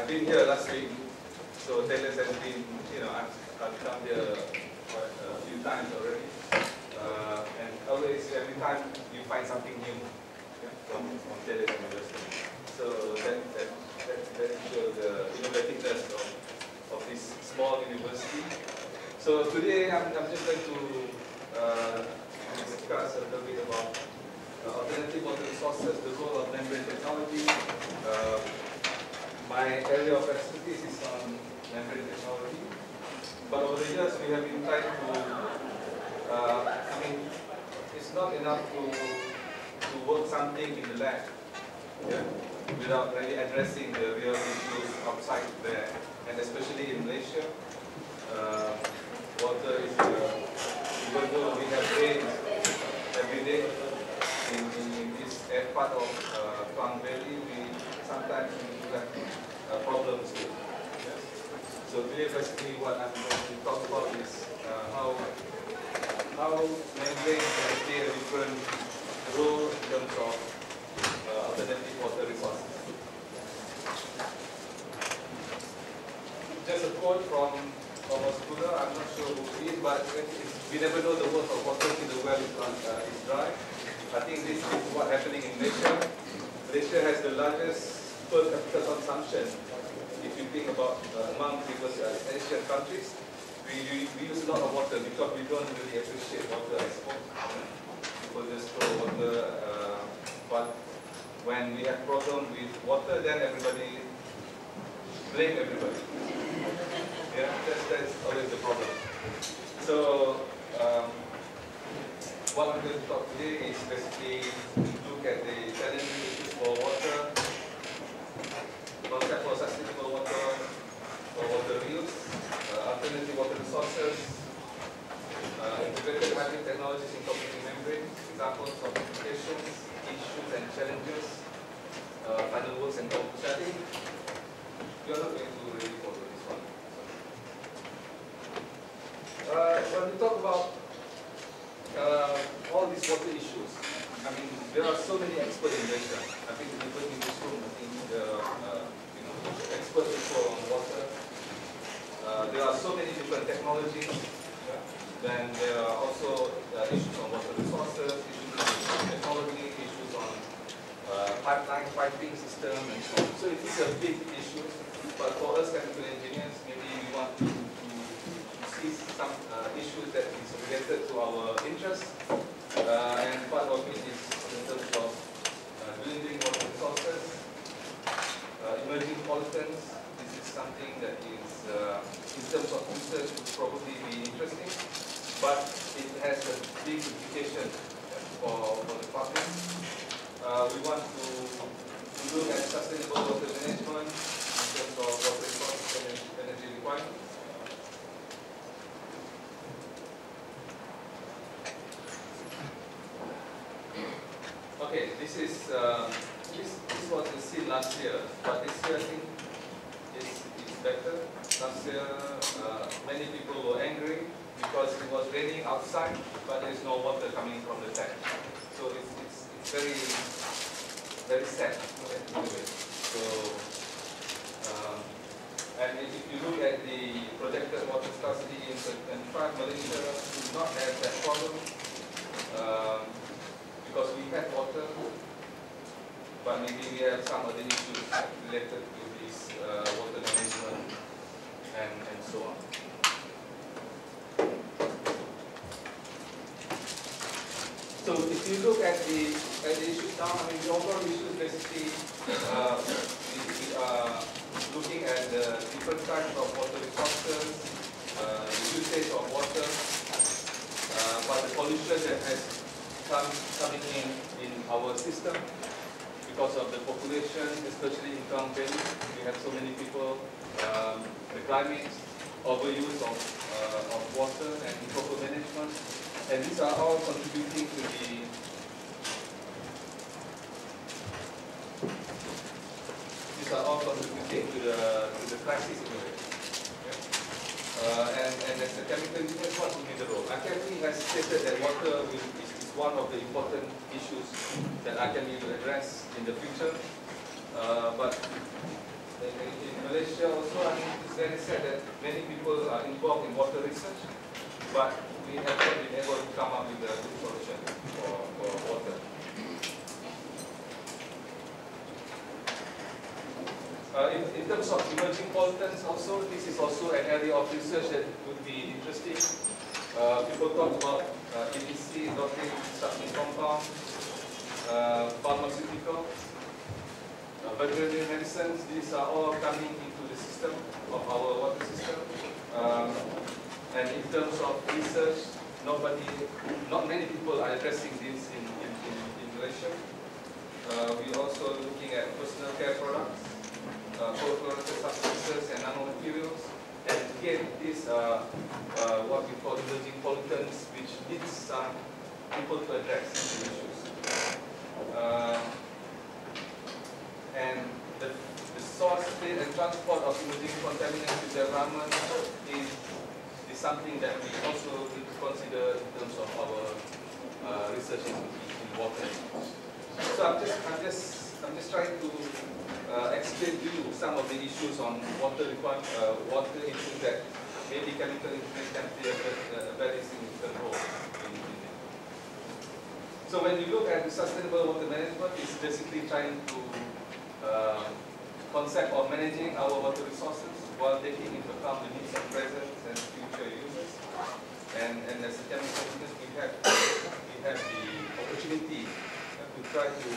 I've been here last week, so Taylor has been, I've come here quite a few times already. And always, every time you find something new from Taylor University. So that shows the innovativeness of this small university. So today I'm just going to discuss a little bit about alternative water resources, the role of membrane technology. My area of expertise is on membrane technology. But over the years we have been trying to, it's not enough to work something in the lab without really addressing the real issues outside there. And especially in Malaysia, water is, even though we have rain every day in this part of Klang Valley, sometimes we have problems with. So today basically what I'm going to talk about is how membranes can play a different role in terms of alternative water resources. Just a quote from a scholar, I'm not sure who it is, but we never know the worth of water till the well is dry. I think this is what's happening in Malaysia. Malaysia has the largest per capita consumption. If you think about among previous Asian countries, we use a lot of water because we don't really appreciate water as well. People just throw water, but when we have problem with water, then everybody blame everybody. Yeah, that's always the problem. So what I'm going to talk today is basically look at the challenging issues for water, concept for sustainable water, for water reuse, alternative water resources, integrated hybrid technologies incorporating membranes, examples of applications, issues and challenges, final words and conclusion. I think you are not going to really follow this one. When we talk about all these water issues, I mean, there are so many experts in Malaysia. I think people in this room, I think experts people on water. There are so many different technologies. Then there are also issues on water resources, issues on technology, issues on piping system, and so on. So it is a big issue. But for us chemical engineers, maybe we want to see some issues that is related to our interest. And part of it is in terms of dwindling water resources, emerging pollutants. This is something that is, in terms of research, would probably be interesting, but it has a big implication for the public. We want to look at sustainable water management in terms of water resources and energy requirements. Okay, this was the scene last year, but this year I think it's better. Last year, many people were angry because it was raining outside, but there is no water coming from the tap. So it's very, very sad. So, and if you look at the projected water scarcity in 2025, Malaysia do not have that problem. Because we have water, but maybe we have some other issues related to this water management and so on. So if you look at the issues now, I mean the overall issues basically we are looking at the different types of water resources, the usage of water, but the pollution that has coming in our system because of the population, especially in Klang Valley. We have so many people, the climate, overuse of water and improper management, and these are all contributing to the crisis in a way. And as a chemical engineer, what will be the role? Academy has stated that water is one of the important issues that I can address in the future. But in Malaysia also, I mean, it's very sad that many people are involved in water research, but we have not been able to come up with a good solution for water. In terms of emerging pollutants also, this is also an area of research that would be interesting. People talk about EDC, doping, substance compound, pharmaceutical, veterinary medicines. These are all coming into the system of our water system. And in terms of research, not many people are addressing this in Malaysia. We're also looking at personal care products, co-fluorescent substances and nanomaterials. And again, these are what we call emerging pollutants, which needs some people to address these issues. And the source, state, and transport of emerging contaminants to the environment is something that we also need to consider in terms of our research in water. So I'm just trying to explain to you some of the issues on water issues that maybe chemical engineering can play a very significant role in it. So when you look at the sustainable water management, it's basically trying to concept of managing our water resources while taking into account the needs of present and future users. And as a chemical engineer, we have the opportunity to try to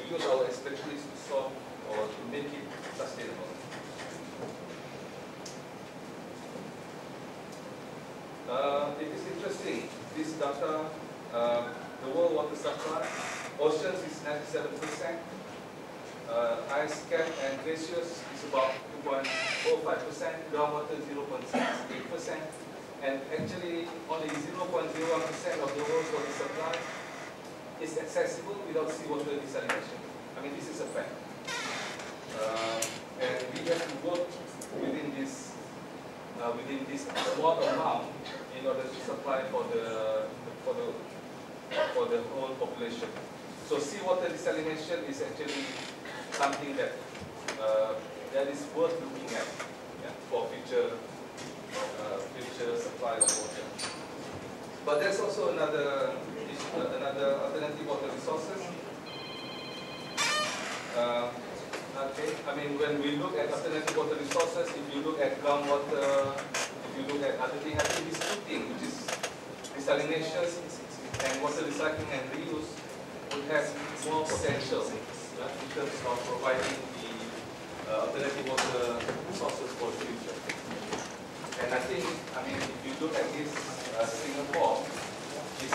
use our expertise to solve or to make it sustainable. It is interesting, this data, the world water supply, oceans is 97%, ice cap and glaciers is about 2.05%, groundwater 0.68%, and actually only 0.01% of the world's water supply is accessible without seawater desalination. I mean, this is a fact. And we have to work within this small amount in order to supply for the whole population. So seawater desalination is actually something that is worth looking at, yeah, for future supply of water. But there's also another alternative water resources. Okay, I mean, when we look at alternative water resources, if you look at groundwater, if you look at other things, I think these two things, which is desalination and water recycling and reuse, would have more potential in terms of providing the alternative water resources for the future. And I think, I mean, if you look at this, Singapore is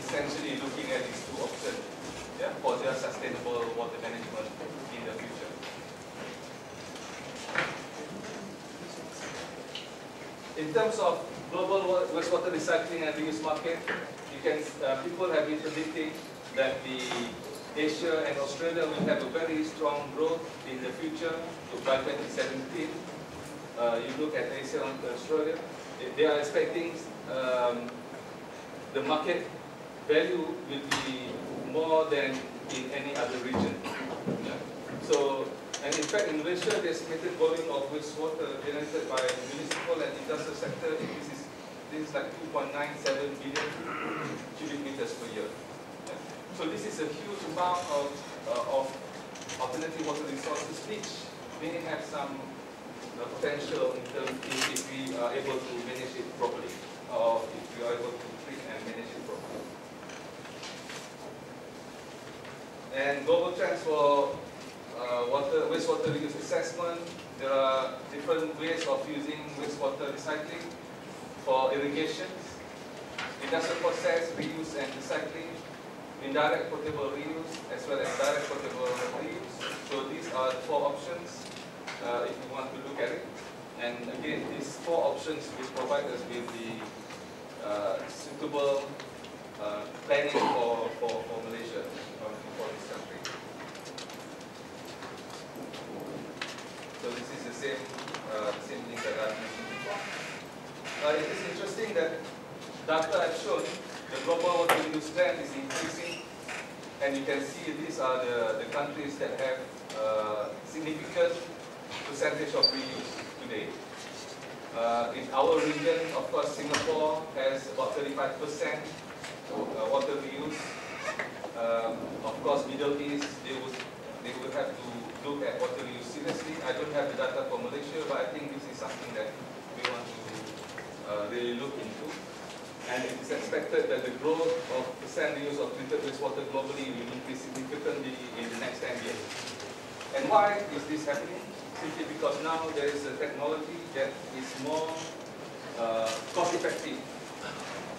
essentially looking at these two options, yeah, for their sustainable water management in the future. In terms of global wastewater recycling and reuse market, you can people have been predicting that Asia and Australia will have a very strong growth in the future by 2017. You look at Asia and Australia, they are expecting the market value will be more than in any other region. Yeah. So, and in fact, in Malaysia, the estimated volume of wastewater generated by municipal and industrial sector this is like 2.97 billion cubic meters per year. Yeah. So this is a huge amount of alternative water resources, which may have some potential in terms if we are able to manage it properly, or if we are able to treat and manage it properly. And global trends for wastewater reuse assessment. There are different ways of using wastewater recycling for irrigation, industrial process, reuse and recycling, indirect potable reuse, as well as direct potable reuse. So these are the four options if you want to look at it. And again, these four options will provide us with the suitable planning for Malaysia, for this country. So this is the same thing that I mentioned before. It is interesting that data have shown the global water reuse trend is increasing And you can see these are the countries that have significant percentage of reuse today. In our region, of course, Singapore has about 35% water reuse. Of course, Middle East, they would have to look at water reuse seriously. I don't have the data for Malaysia, but I think this is something that we want to really look into. And it is expected that the growth of percent reuse of treated wastewater globally will increase significantly in the next 10 years. And why is this happening? Simply because now there is a technology that is more cost effective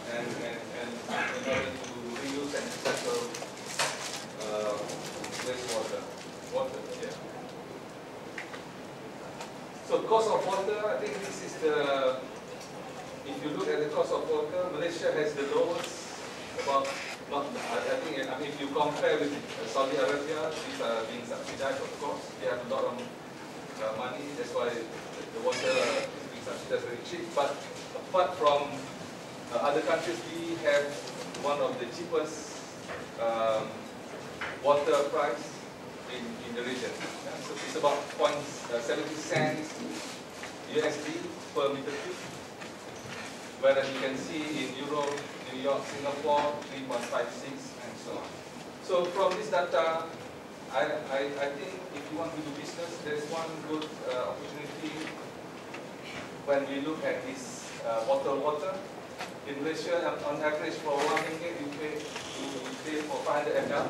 and in order to reuse and recycle wastewater. Yeah. So cost of water, I think this is the, if you look at the cost of water, Malaysia has the lowest, about, not, I think, if you compare with Saudi Arabia, these are being subsidized, of course. They have a lot of money, that's why the water is being subsidized very cheap. But apart from other countries, we have one of the cheapest water price in the region. Yeah, so it's about 0.70 cents USD per meter cube. Whereas you can see in Europe, New York, Singapore, 3.56 and so on. So from this data, I think if you want to do business, there's one good opportunity when we look at this water. In Malaysia, on average for 1 ringgit, you pay for 500 ml.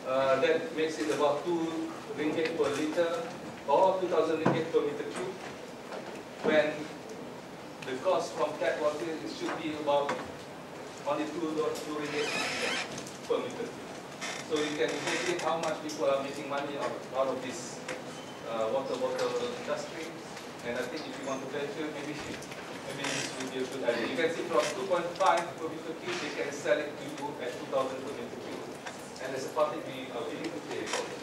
That makes it about 2 ringgit per liter or 2,000 ringgit per meter cube. When the cost from tap water should be about only 2 ringgit per meter cube. So you can imagine how much people are making money out of this water industry. And I think if you want to venture, maybe this would be a good idea. You can see from 2.5 per meter cube, they can sell it to you at 2,000 per meter cube. And as a public, we are willing to pay for it.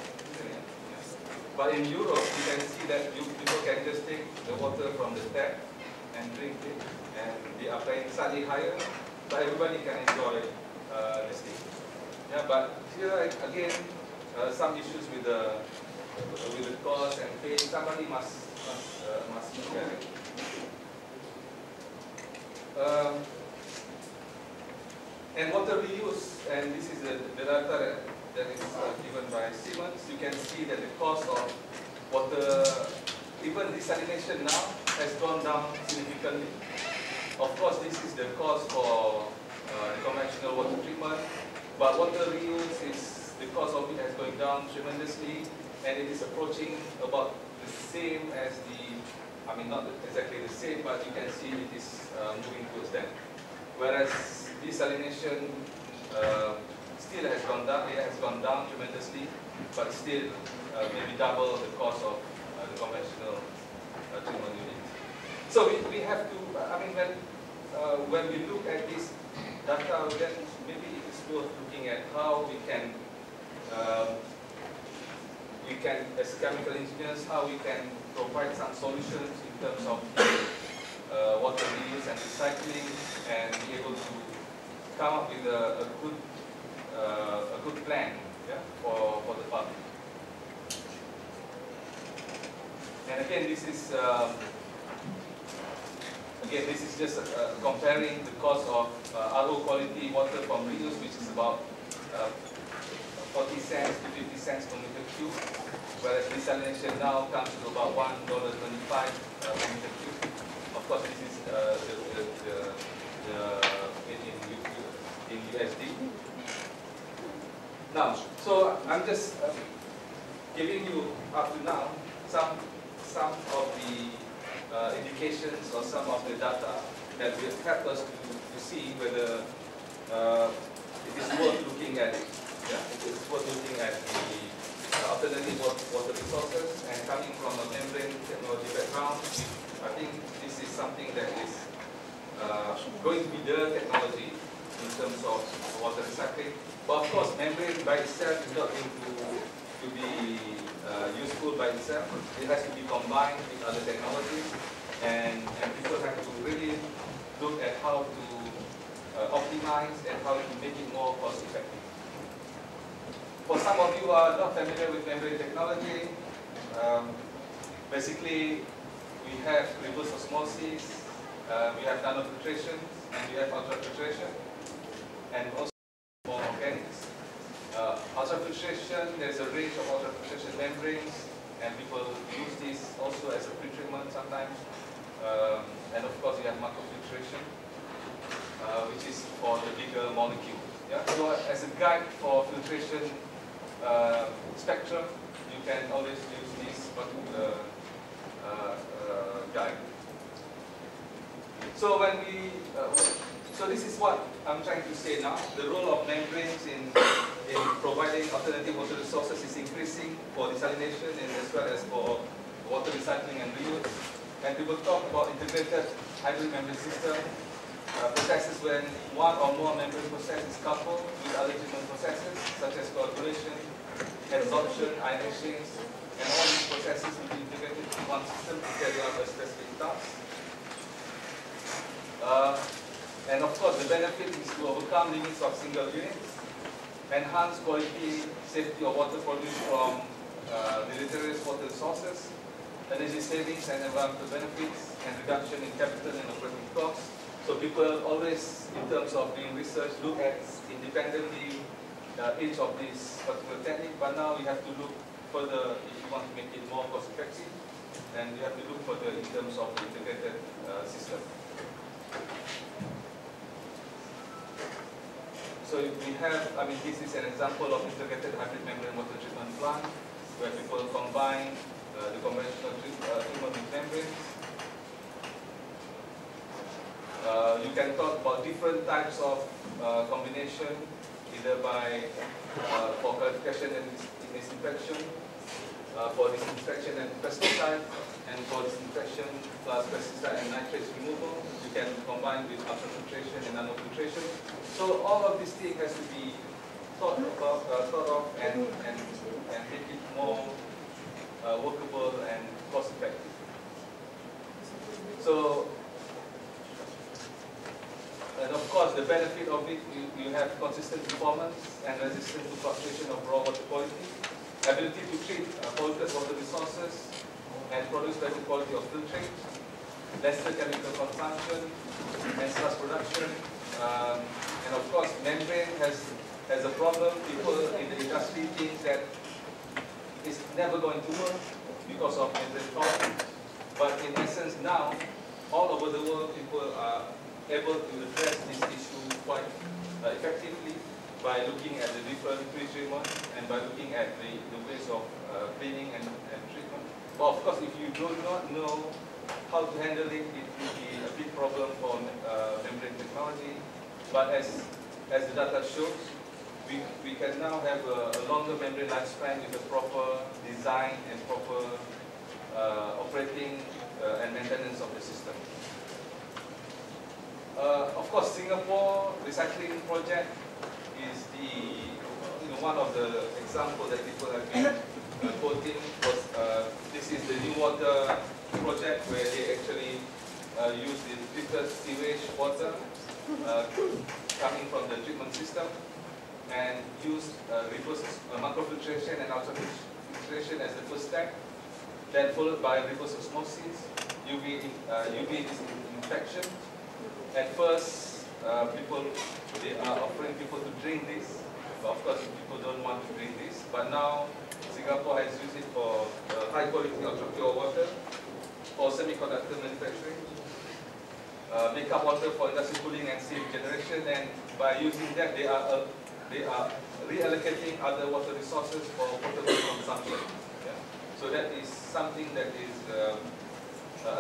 But in Europe, you can see that people can just take the water from the tap and drink it, and they are paying slightly higher, but everybody can enjoy this thing. Yeah, but here again, some issues with the cost and pay. Somebody must share it. And water reuse, and this is the data that is given by Siemens. You can see that the cost of water, even desalination now, has gone down significantly. Of course, this is the cost for conventional water treatment, but water reuse, the cost of it has going down tremendously, and it is approaching about the same as I mean, not exactly the same, but you can see it is moving towards that. Whereas desalination still has gone down. It has gone down tremendously, but still maybe double the cost of the conventional treatment unit. So we have to. I mean, when we look at this data, then maybe it is worth looking at how we can, as chemical engineers, how we can provide some solutions in terms of water reuse and recycling, and be able to come up with a good plan, yeah, for the public. And again, this is just comparing the cost of RO quality water from reuse, which is about 40 cents to 50 cents per meter cube, whereas desalination now comes to about $1.25 per meter cube. Of course, this is in USD. Now, so I'm just giving you up to now some of the indications or some of the data that will help us to see whether it is worth looking at it. Yeah, it is worth looking at the alternative water resources, and coming from a membrane technology background, I think this is something that is going to be the technology in terms of water recycling. But of course, membrane by itself is not going to be useful by itself. It has to be combined with other technologies, and people have to really look at how to optimize and how to make it more cost effective. For some of you who are not familiar with membrane technology, basically we have reverse osmosis, we have nanofiltration, and we have ultrafiltration, and also for organics. Ultrafiltration, there's a range of ultrafiltration membranes, and people use this also as a pre-treatment sometimes. And of course, you have macrofiltration, which is for the bigger molecule. Yeah? So as a guide for filtration spectrum, you can always use this particular guide. So when we, so this is what I'm trying to say now. The role of membranes in providing alternative water resources is increasing for desalination and as well as for water recycling and reuse. And we will talk about integrated hybrid membrane system, processes when one or more membrane process is coupled with other treatment processes such as coagulation, adsorption, ionations, and all these processes will be integrated in one system to carry out a specific task. And of course, the benefit is to overcome limits of single units, enhance quality, safety of water produced from deleterious water sources, energy savings and environmental benefits, and reduction in capital and operating costs. So people always, in terms of doing research, look at independently each of these particular technique, but now you have to look further if you want to make it more cost effective, and you have to look further in terms of the integrated system. So we have, I mean, this is an example of integrated hybrid membrane water treatment plant, where people combine the conventional treatment with membranes. You can talk about different types of combination, either by for clarification and disinfection, for disinfection and pesticide, and for disinfection plus pesticide and nitrates removal. You can combine with ultrafiltration and nanofiltration. So all of these things has to be thought of and make it more workable and cost effective. So, and of course, the benefit of it, you have consistent performance and resistance to fluctuation of raw water quality, ability to treat polluted water resources and produce better quality of filtrate, lesser chemical consumption, and sludge production. And of course, membrane has a problem. People in the industry think that it's never going to work because of membrane problem. But in essence now, all over the world, people are able to address this issue quite effectively by looking at the different pre-treatment and by looking at the ways of cleaning and treatment. But of course, if you do not know how to handle it, it will be a big problem for membrane technology. But as the data shows, we can now have a longer membrane lifespan with a proper design and proper operating and maintenance of the system. Of course, Singapore recycling project is one of the examples that people have been quoting. This is the New Water project where they actually use the treated sewage water coming from the treatment system and use reverse macrofiltration and ultrafiltration as the first step, then followed by reverse osmosis, UV disinfection. At first, they are offering people to drink this, but of course people don't want to drink this. But now Singapore has used it for high quality ultra pure water, for semiconductor manufacturing, makeup water for industrial cooling and steam generation, and by using that they are reallocating other water resources for potable consumption. Yeah? So that is something that is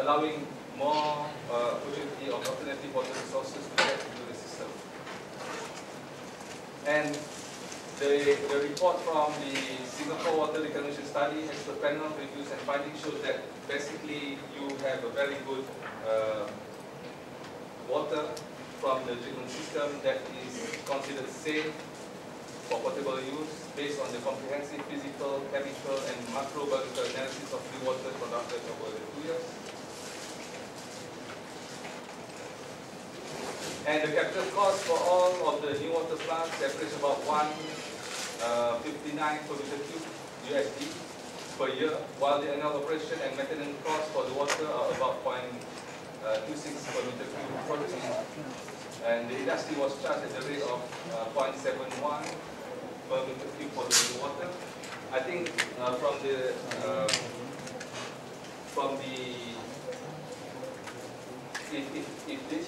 allowing more opportunity of alternative water resources to get into the system. And the report from the Singapore Water Reclamation Study, expert panel reviews and findings shows that basically you have a very good water from the treatment system that is considered safe for potable use based on the comprehensive physical, chemical, and macrobiological analysis of the water conducted over the 2 years. And the capital cost for all of the new water plants averages about 1 59 per meter cube USD per year, while the annual operation and maintenance costs for the water are about 0.26 per meter cube per year. And the industry was charged at the rate of 0.71 per meter cube for the water. I think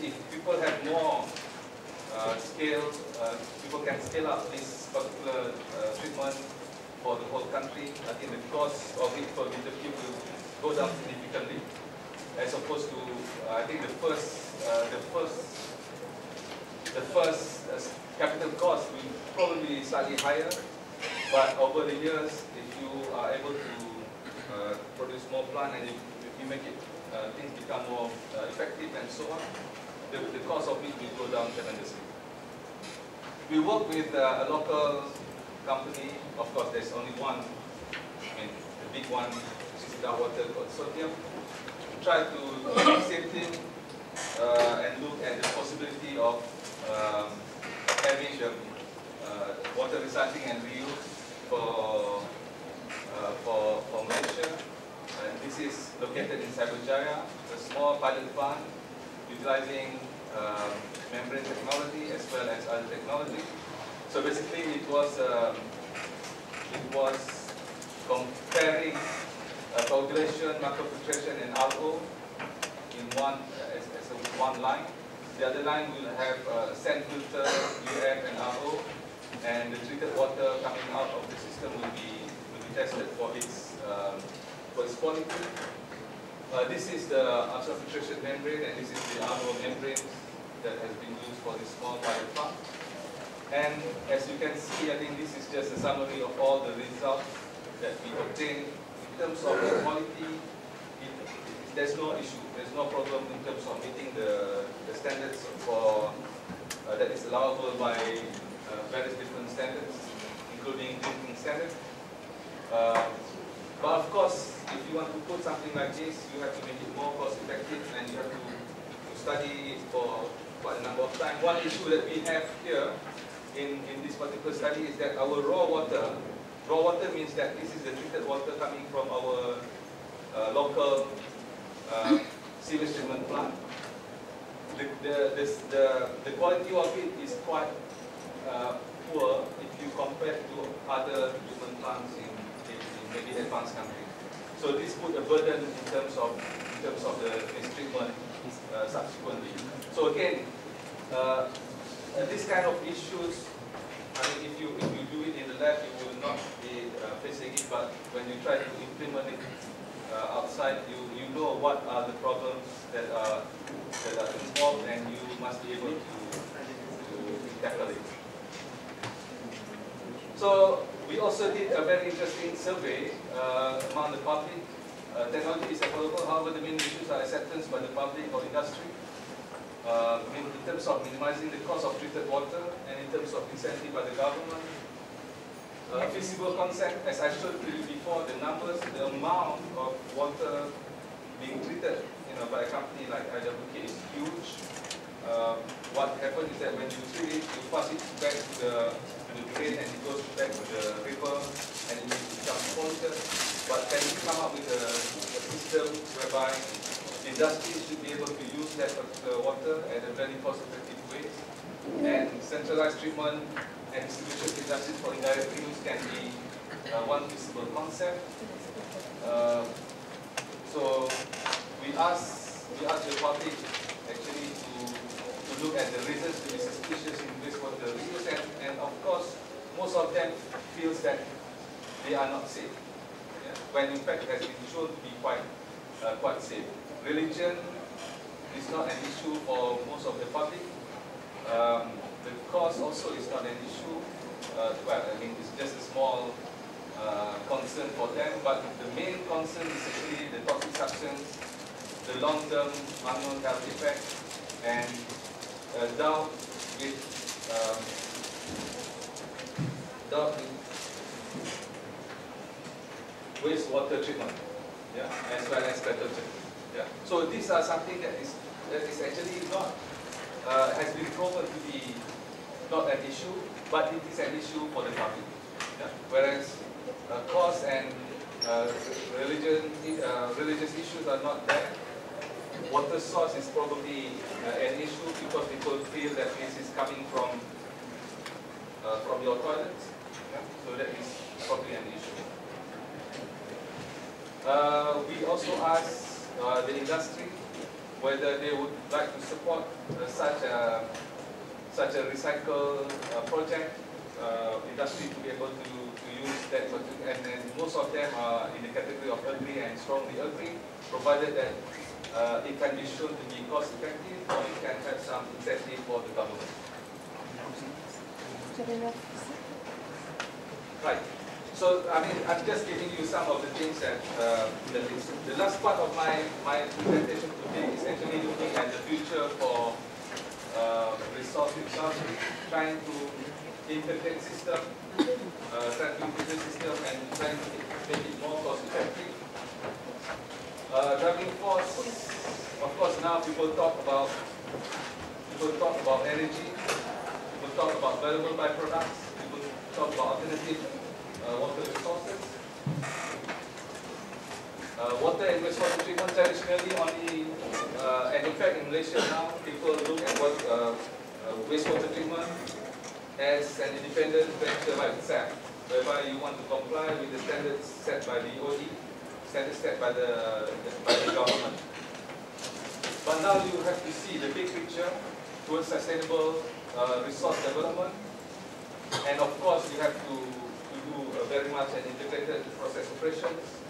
if people have more scale, people can scale up this particular treatment for the whole country. I think the cost of it per meter cube will go down significantly, as opposed to I think the first capital cost will probably be slightly higher, but over the years, if you are able to produce more plant and if you make it things become more effective and so on, the cost of it will go down tremendously. We work with a local company. Of course, there's only one, the big one, Sisida Water Consortium, to try to do the same thing and look at the possibility of having the water recycling and reuse for Malaysia. This is located in Cyberjaya, a small pilot plant utilizing membrane technology as well as other technology. So basically, it was comparing coagulation, macrofiltration, and RO in one as one line. The other line will have sand filter, UF, and RO, and the treated water coming out of the system will be tested for its quality. This is the ultrafiltration membrane, and this is the RO membrane that has been used for this small pilot plant. And as you can see, I think this is just a summary of all the results that we obtained. In terms of the quality, there's no issue, there's no problem in terms of meeting the standards for that is allowable by various different standards, including drinking standards. But of course, if you want to put something like this, you have to make it more cost effective, and you have to study it for quite a number of time. One issue that we have here in this particular study is that our raw water means that this is the treated water coming from our local sewage treatment plant. The quality of it is quite poor if you compare to other treatment plants in maybe advanced countries. So this put a burden in terms of the treatment subsequently. So again, this kind of issues, I mean, if you do it in the lab, you will not be facing it. But when you try to implement it outside, you know what are the problems that are involved, and you must be able to tackle it. So we also did a very interesting survey among the public. Technology is available, however, the main issues are acceptance by the public or industry. In terms of minimizing the cost of treated water, and in terms of incentive by the government. Feasible concept, as I showed to you before, the numbers, the amount of water being treated by a company like IWK is huge. What happens is that when you treat it, you pass it back to the drain, and it goes back to the river, and it becomes polluted. But can we come up with a system whereby the industry should be able to use that particular water at a very cost-effective way, and centralized treatment and distribution industries for indirect reuse can be one feasible concept. So we ask the public actually to look at the reasons to be suspicious in wastewater reuse, and of course most of them feels that they are not safe, when in fact it has been shown to be quite safe. Religion is not an issue for most of the public. The cost also is not an issue. Well, I mean, it's just a small concern for them, but the main concern is actually the toxic substance, the long-term unknown health effect, and doubt with wastewater treatment, as well as detergent. So these are something that is actually not has been proven to be not an issue, but it is an issue for the public. Yeah? Whereas cost and religious issues are not there. Water source is probably an issue because people feel that this is coming from your toilets. Yeah? So that is probably an issue. We also asked the industry whether they would like to support such a recycle project. Industry to be able to use that, and then most of them are in the category of agree and strongly agree, provided that it can be shown to be cost effective, or it can have some incentive for the government. Right. So I mean, I'm just giving you some of the things that the last part of my presentation today is actually looking at the future for resource recovery, trying to integrate system, and trying to make it more cost effective. Driving force, of course, now people talk about energy, people talk about valuable byproducts, people talk about alternative water resources. Water and wastewater treatment traditionally only, and in fact in Malaysia now, people look at what wastewater treatment as an independent venture by itself, whereby you want to comply with the standards set by the OE, standards set by the government. But now you have to see the big picture towards sustainable resource development, and of course you have to do very much an integrated process operations.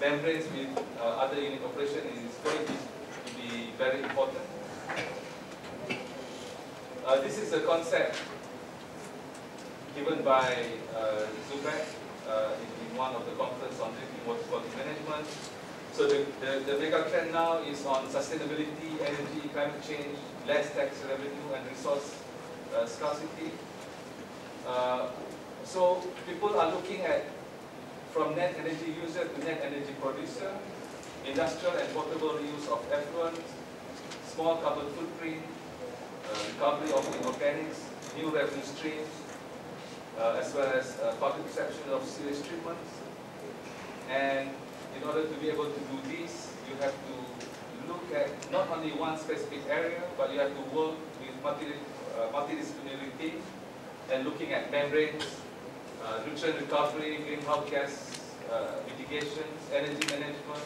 Membranes with other unit operation is going to be very important. This is a concept given by Zubair in one of the conference on drinking water quality management. So the mega trend now is on sustainability, energy, climate change, less tax revenue, and resource scarcity. So people are looking at from net energy user to net energy producer, industrial and portable reuse of effluent, small carbon footprint, recovery of inorganics, new revenue streams, as well as public perception of sewage treatments. And in order to be able to do this, you have to look at not only one specific area, but you have to work with multidisciplinary team and looking at membranes, nutrient recovery, greenhouse gas mitigations, energy management,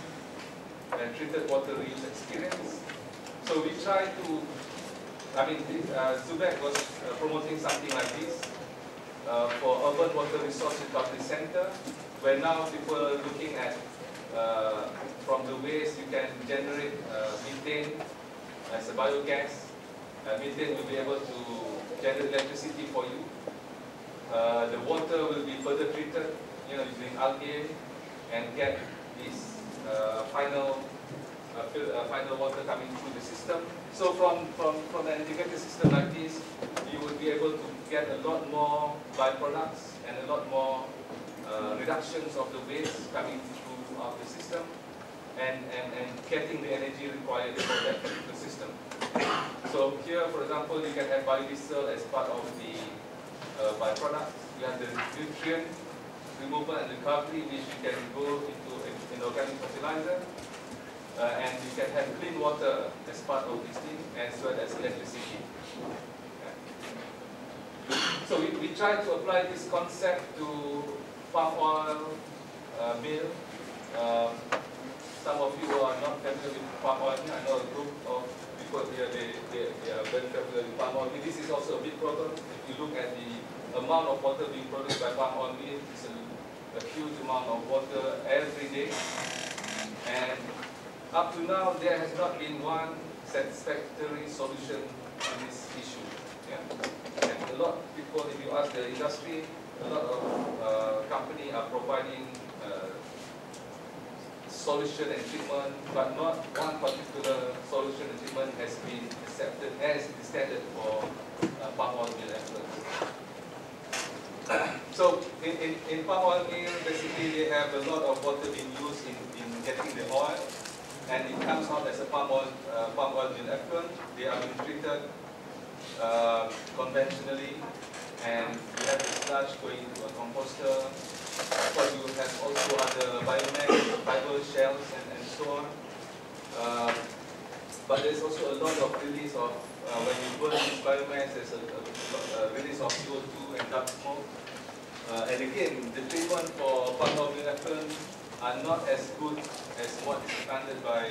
and treated water reuse experience. So we try to, I mean, Zubair was promoting something like this for Urban Water Resource Recovery Center, where now people are looking at from the waste you can generate methane as a biogas. Methane will be able to generate electricity for you. The water will be further treated, using algae, and get this final water coming through the system. So from an integrated system like this, you will be able to get a lot more byproducts and a lot more reductions of the waste coming throughout the system, and getting the energy required for that particular system. So here, for example, you can have biodiesel as part of the byproduct. You have the nutrient removal and recovery, which you can go into an organic fertilizer, and you can have clean water as part of this thing, as well as electricity. Okay. So we try to apply this concept to palm oil mill. Some of you are not familiar with palm oil. I know a group of people here, they are very familiar with palm oil. This is also a big problem. If you look at the amount of water being produced by palm oil mill, it's a huge amount of water every day. And up to now, there has not been one satisfactory solution to this issue. Yeah? And a lot of people, if you ask the industry, a lot of companies are providing solution and treatment, but not one particular solution and treatment has been accepted as the standard for palm oil mill effluent. So in palm oil mill, basically they have a lot of water being used in getting the oil, and it comes out as a palm oil mill effluent. They are being treated conventionally, and you have the sludge going into a composter. Of course, you have also other biomass, fiber shells, and so on. But there's also a lot of release of, when you burn this biomass, there's a release of CO2 and dark smoke. And again, the treatment for palm oil effluent are not as good as what is demanded by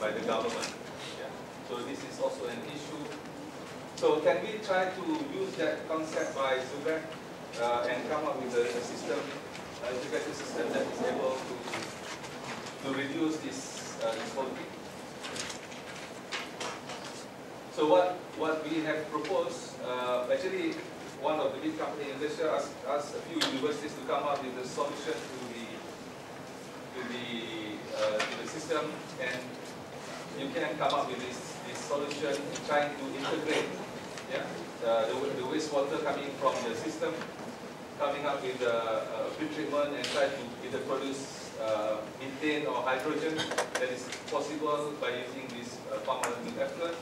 the government. Yeah. So this is also an issue. So can we try to use that concept by Zubair and come up with a system, integrated system that is able to reduce this whole thing? So what we have proposed, actually one of the big companies in Malaysia asked a few universities to come up with a solution to the system, and you can come up with this solution trying to integrate the wastewater coming from the system, coming up with a pre-treatment and try to either produce methane or hydrogen that is possible by using this palm oil effluent.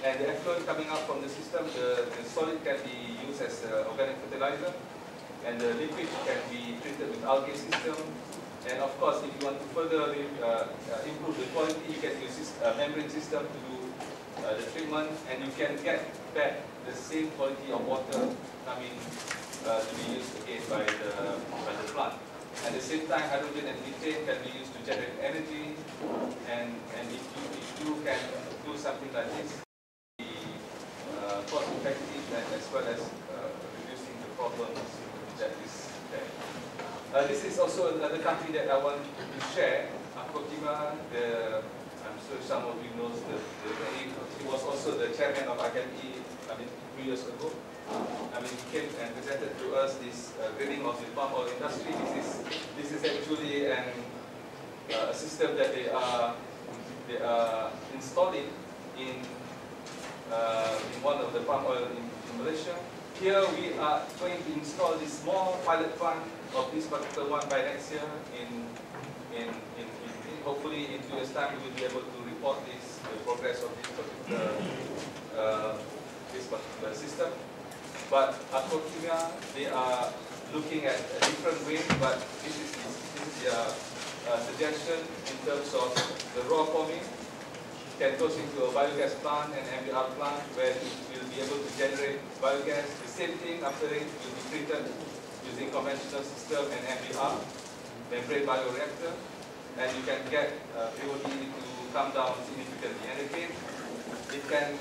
And the effluent coming out from the system, the solid can be used as organic fertilizer, and the liquid can be treated with algae system. And of course, if you want to further improve the quality, you can use a membrane system to do the treatment, and you can get back the same quality of water coming to be used again by the plant. At the same time, hydrogen and methane can be used to generate energy, and if you can do something like this, cost effective and as well as reducing the problems that is there. This is also another company that I want to share. Akokima, I'm sure some of you know he was also the chairman of IME 3 years ago. He came and presented to us this grading of the palm oil industry. This is actually a system that they are installing in one of the palm oil in Malaysia. Here we are going to install this small pilot plant of this particular one by next year. Hopefully in 2 years' time we will be able to report the progress of this particular system. But Akokima, they are looking at a different way, but this is their suggestion in terms of the raw forming. Can go into a biogas plant and MBR plant where it will be able to generate biogas. The same thing after it will be treated using conventional system and MBR, membrane bioreactor, and you can get BOD to come down significantly. And again, it can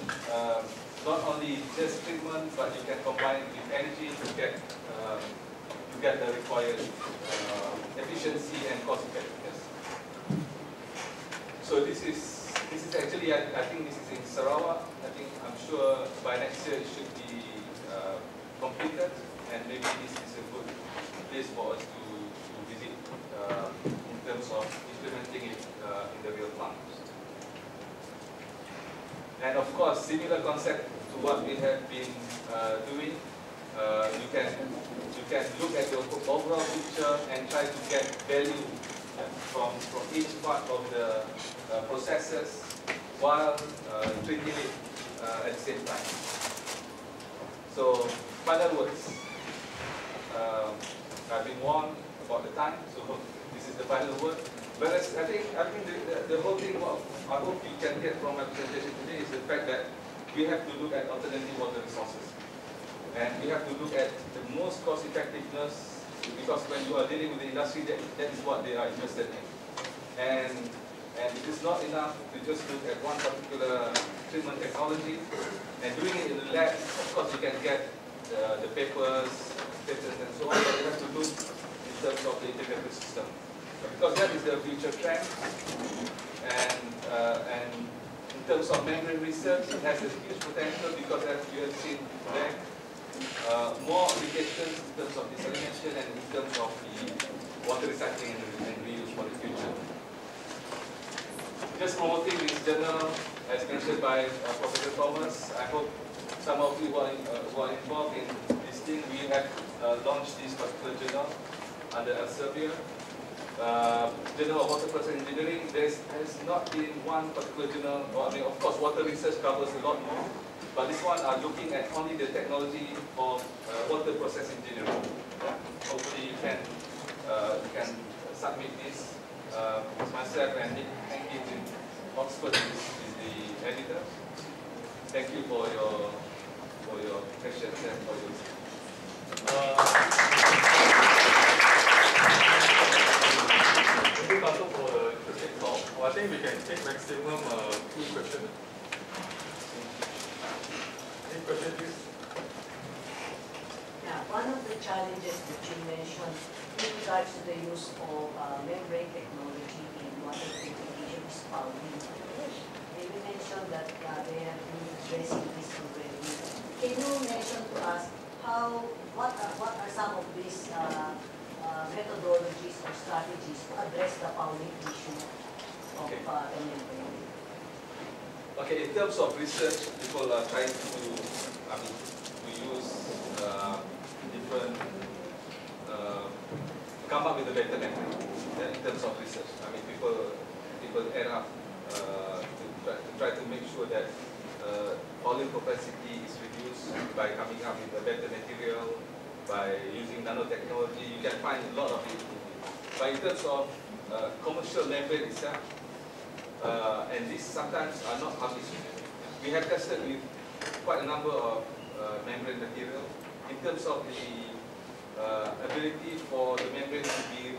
not only just treatment, but you can combine with energy to get the required efficiency and cost effectiveness. So this is actually, I think this is in Sarawak. I'm sure by next year it should be completed, and maybe this is a good place for us to visit in terms of implementing it in the real plant. And of course, similar concept to what we have been doing. You can look at the overall picture and try to get value from each part of the processes while treating it at the same time. So, final words. I've been warned about the time, so this is the final word. Whereas I think the whole thing, what I hope you can get from my presentation today is the fact that we have to look at alternative water resources. And we have to look at the most cost effectiveness, because when you are dealing with the industry, that is what they are interested in. And it is not enough to just look at one particular treatment technology. And doing it in the lab, of course you can get the papers, patents and so on, but you have to look in terms of the integrated system. Because that is the future trend. And in terms of membrane research, it has a huge potential because as you have seen today, more applications in terms of desalination and in terms of the water recycling and reuse for the future. Just promoting this journal, as mentioned by Professor Thomas. I hope some of you who are involved in this thing, we have launched this particular journal under Elsevier. Journal of Water Process Engineering, there has not been one particular journal, of course water research covers a lot more, But this one are looking at only the technology of water process engineering. Yeah? Hopefully you can submit this. Myself and Nick in Oxford is the editor. Thank you for your questions and for your. Thank you, Tato, for the interesting talk. Well, I think we can take maximum 2 questions. Any question, please? Yeah, one of the challenges that you mentioned in regards to the use of membrane technology in water purification is fouling. You mentioned that they have been addressing this already. Can you mention to us what are some of these methodologies or strategies to address the fouling issue of the membrane? Okay, in terms of research, people are trying to use different, come up with a better method in terms of research. I mean, people end up to try to make sure that fouling propensity is reduced by coming up with a better material, by using nanotechnology. You can find a lot of it. But in terms of commercial membrane itself, and these sometimes are not published. We have tested with quite a number of membrane material in terms of the ability for the membrane to be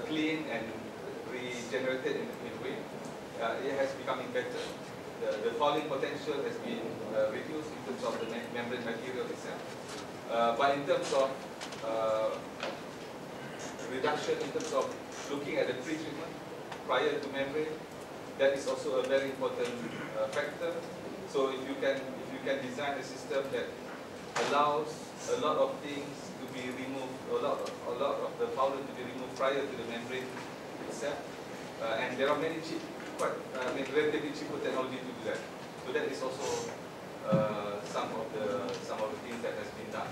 clean and regenerated in a way. It has become better. The fouling potential has been reduced in terms of the membrane material itself. But in terms of reduction, in terms of looking at the pre-treatment prior to membrane, that is also a very important factor. So if you can design a system that allows a lot of things to be removed, a lot of the powder to be removed prior to the membrane itself, and there are many relatively cheaper technology to do that. So that is also some of the things that has been done.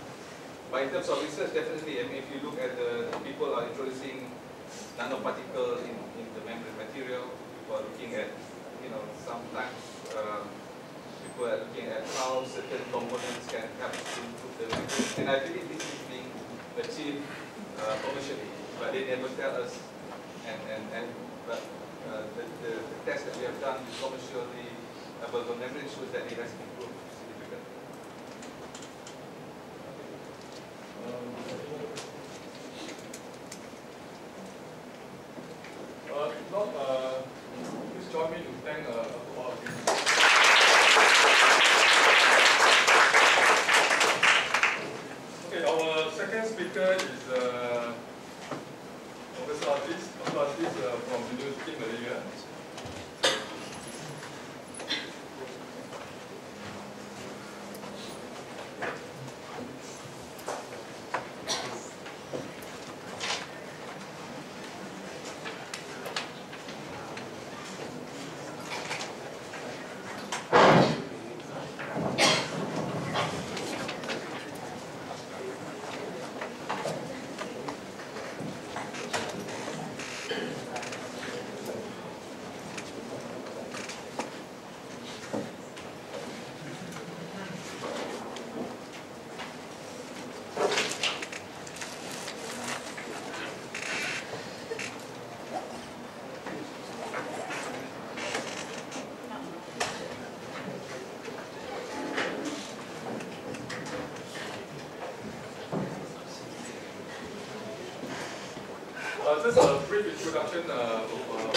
But in terms of research, definitely, I mean, if you look at the people are introducing nanoparticle in the membrane material, people are looking at, sometimes people are looking at how certain components can help to improve the membrane. And I believe this is being achieved commercially, but they never tell us. But the test that we have done with commercially available membrane shows that it has improved significantly. Please join me to thank all of you. Okay, our second speaker is Professor Aziz from University of Malaysia. Just a brief introduction of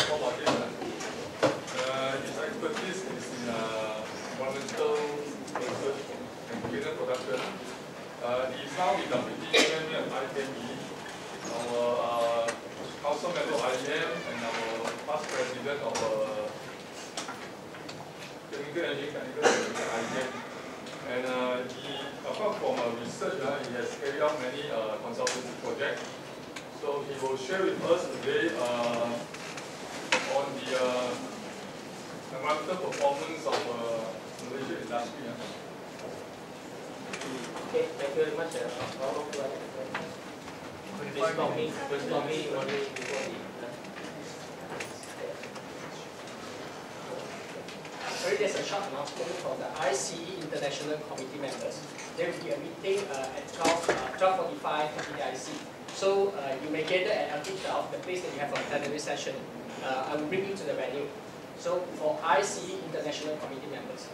Paul Aziz. His expertise is in environmental research and cleaner production. He is now the Deputy Chairman at IPME, our council member of IEM, and our past president of Chemical Engineering Technical Institute at IEM. And apart from research, he has carried out many consultancy projects. So he will share with us today on the environmental performance of Malaysian industry. Okay, thank you very much. Please stop me only before the. Already there's a short announcement from the RSCE International Committee members. There will be a meeting at 12:45 at the IC. So you may gather at LT12, the place that you have a plenary session. I will bring you to the venue. So for RSCE International Committee members.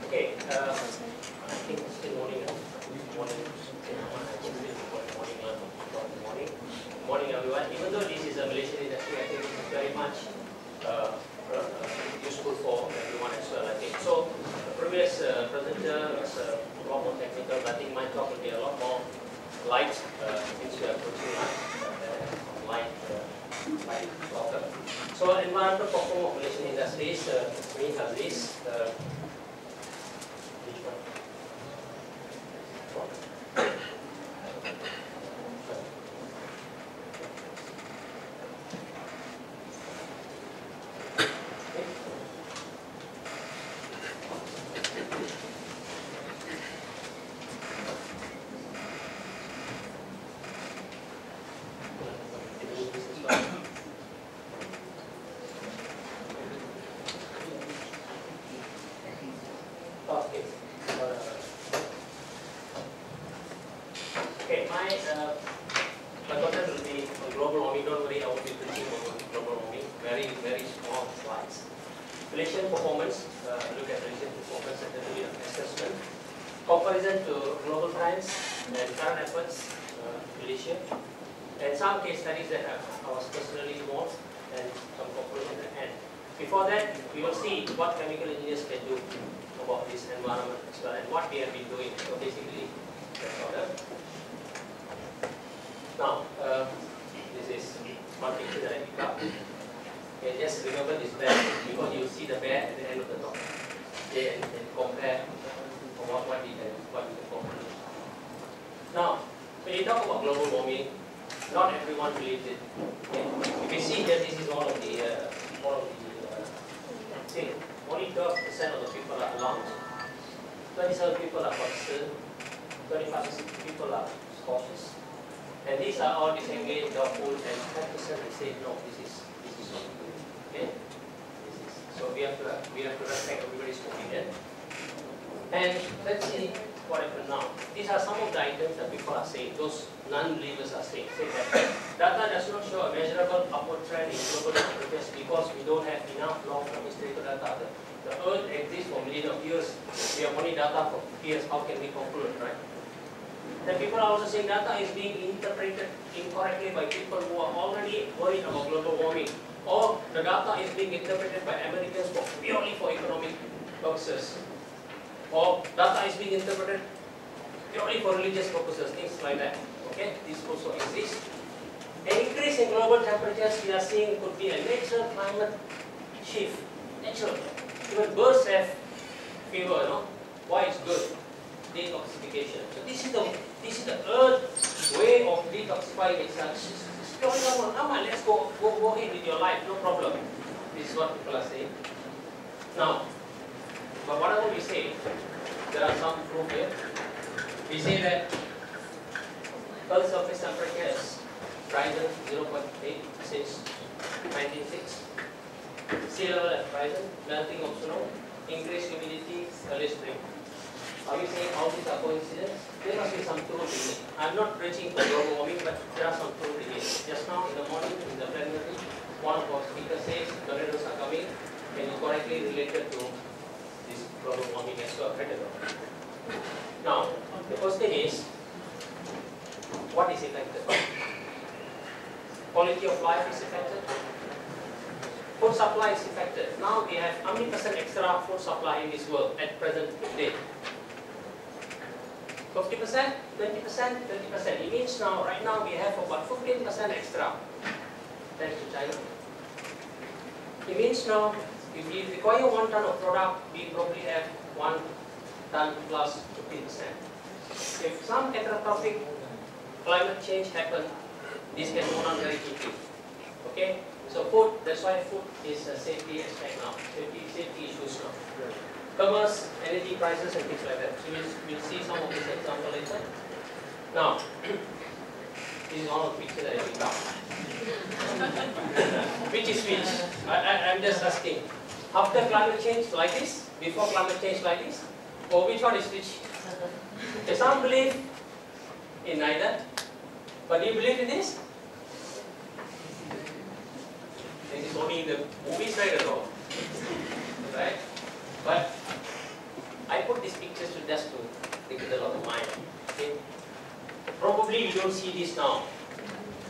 Okay, I think it's still morning. Morning everyone. Even though this is a Malaysian industry, I think it is very much useful for everyone as well, I think. So the previous presenter was a lot more technical, but I think my talk will be a lot more light since we are approaching light talker. So environmental performance of Malaysian industries, we have this. My content will be on global warming. Don't worry, I will be preaching on global warming. Very, very small slides. Malaysian performance, look at Malaysian performance and then do an assessment. Comparison to global trends and current efforts, Malaysia. And some case studies that I was personally involved and some conclusion at the end. Before that, we will see what chemical engineers can do about this environment as well and what we have been doing. So basically, that's all that. Now, this is one picture that I picked up. Okay, just remember this bear because you see the bear at the end of the talk. Okay, and compare about what we can conclude. Now, when you talk about global warming, not everyone believes it. Okay. If you see here, this is all of the thing. Only 12% of the people are alarmed. 27 people are concerned. 25% people are cautious. And these are all disengaged, doubtful, and 10% will say no. This is not good. Okay. So we have to respect everybody's opinion. And let's see what happened now. These are some of the items that people are saying. Those non-believers are saying that data does not show a measurable upward trend in global temperatures because we don't have enough long-term historical data. The Earth exists for millions of years. We have only data for years. How can we conclude, right? Then people are also saying data is being interpreted incorrectly by people who are already worried about global warming, or the data is being interpreted by Americans purely for economic purposes, or data is being interpreted purely for religious purposes, things like that. Okay, this also exists. An increase in global temperatures we are seeing could be a natural climate shift. Natural. Even birds have fever, you know. Why it's good? Detoxification. So this is the Earth's way of detoxifying itself. It's purely normal. Come on, let's go ahead with your life, no problem. This is what people are saying. Now, but whatever we say, there are some proof here. We say that Earth's surface temperature has risen 0.8 since 1906. Sea level has risen, melting of snow, increased humidity, early spring. Are we saying all these are coincidences? There must be some truth in it. I'm not preaching for global warming, but there are some truth in it. Just now in the morning, in the plenary, one of our speakers says tornadoes are coming, and it's correctly related to this global warming as well. Now, the question is, what is affected? Quality of life is affected. Food supply is affected. Now we have how many percent extra food supply in this world at present day? 50%, 20%, 30%. It means now, right now, we have about 15% extra thanks to China. It means now, if we require 1 ton of product, we probably have 1 ton plus 15%. If some catastrophic climate change happens, this can go on very quickly. Okay? So food, that's why food is a safety aspect now, safety issues now. Commerce, energy prices and things like that. So we'll see some of this example later. Now, This is one of the pictures that I picked up. Which is which? I'm just asking. After climate change like this, before climate change like this, or which one is which? There's some believe in neither. But do you believe in this? This is only in the movies, right, at all. Right? But I put these pictures just to take it out of mind. Okay? Probably we don't see this now.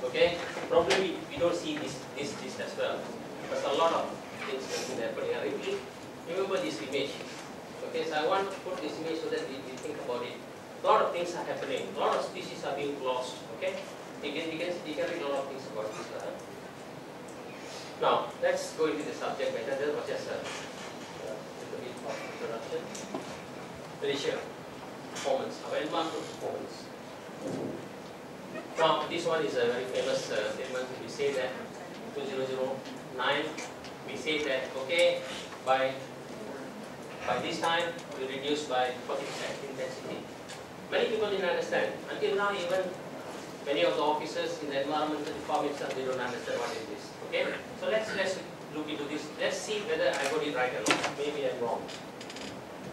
Okay? Probably we don't see this as well. There's a lot of things that can happen here. Remember this image. Okay, so I want to put this image so that we think about it. A lot of things are happening. A lot of species are being lost. Okay? You can read a lot of things about this. Now, let's go into the subject matter. That was just a little bit of introduction. Malaysia performance, our environmental performance. Now, this one is a very famous statement. We say that 2009, we say that okay, by this time we reduce by 40% intensity. Many people didn't understand. Until now, even many of the officers in the environmental department they don't understand what it is. Okay, so let's look into this. Let's see whether I got it right or not. Maybe I'm wrong.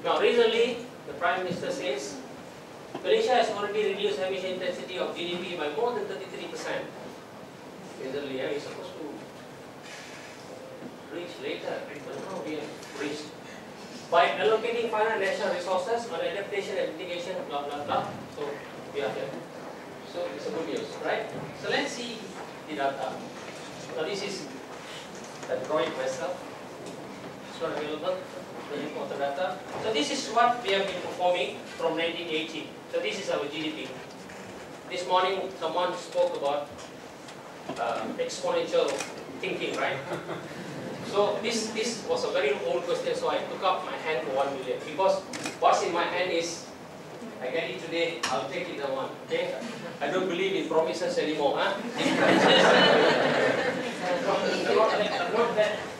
Now, recently the Prime Minister says Malaysia has already reduced emission intensity of GDP by more than 33%. Recently, we're supposed to reach later, but now we have reached. By allocating finite national resources on adaptation and mitigation, blah blah blah. So we are here. So it's a good news, right? So let's see the data. Now this is the drawing myself. It's not available. The important data. So this is what we have been performing from 1980. So this is our GDP. This morning someone spoke about exponential thinking, right? So this was a very old question, so I took up my hand for 1 million because what's in my hand is I get it today, I'll take it at one. Okay? I don't believe in promises anymore, huh?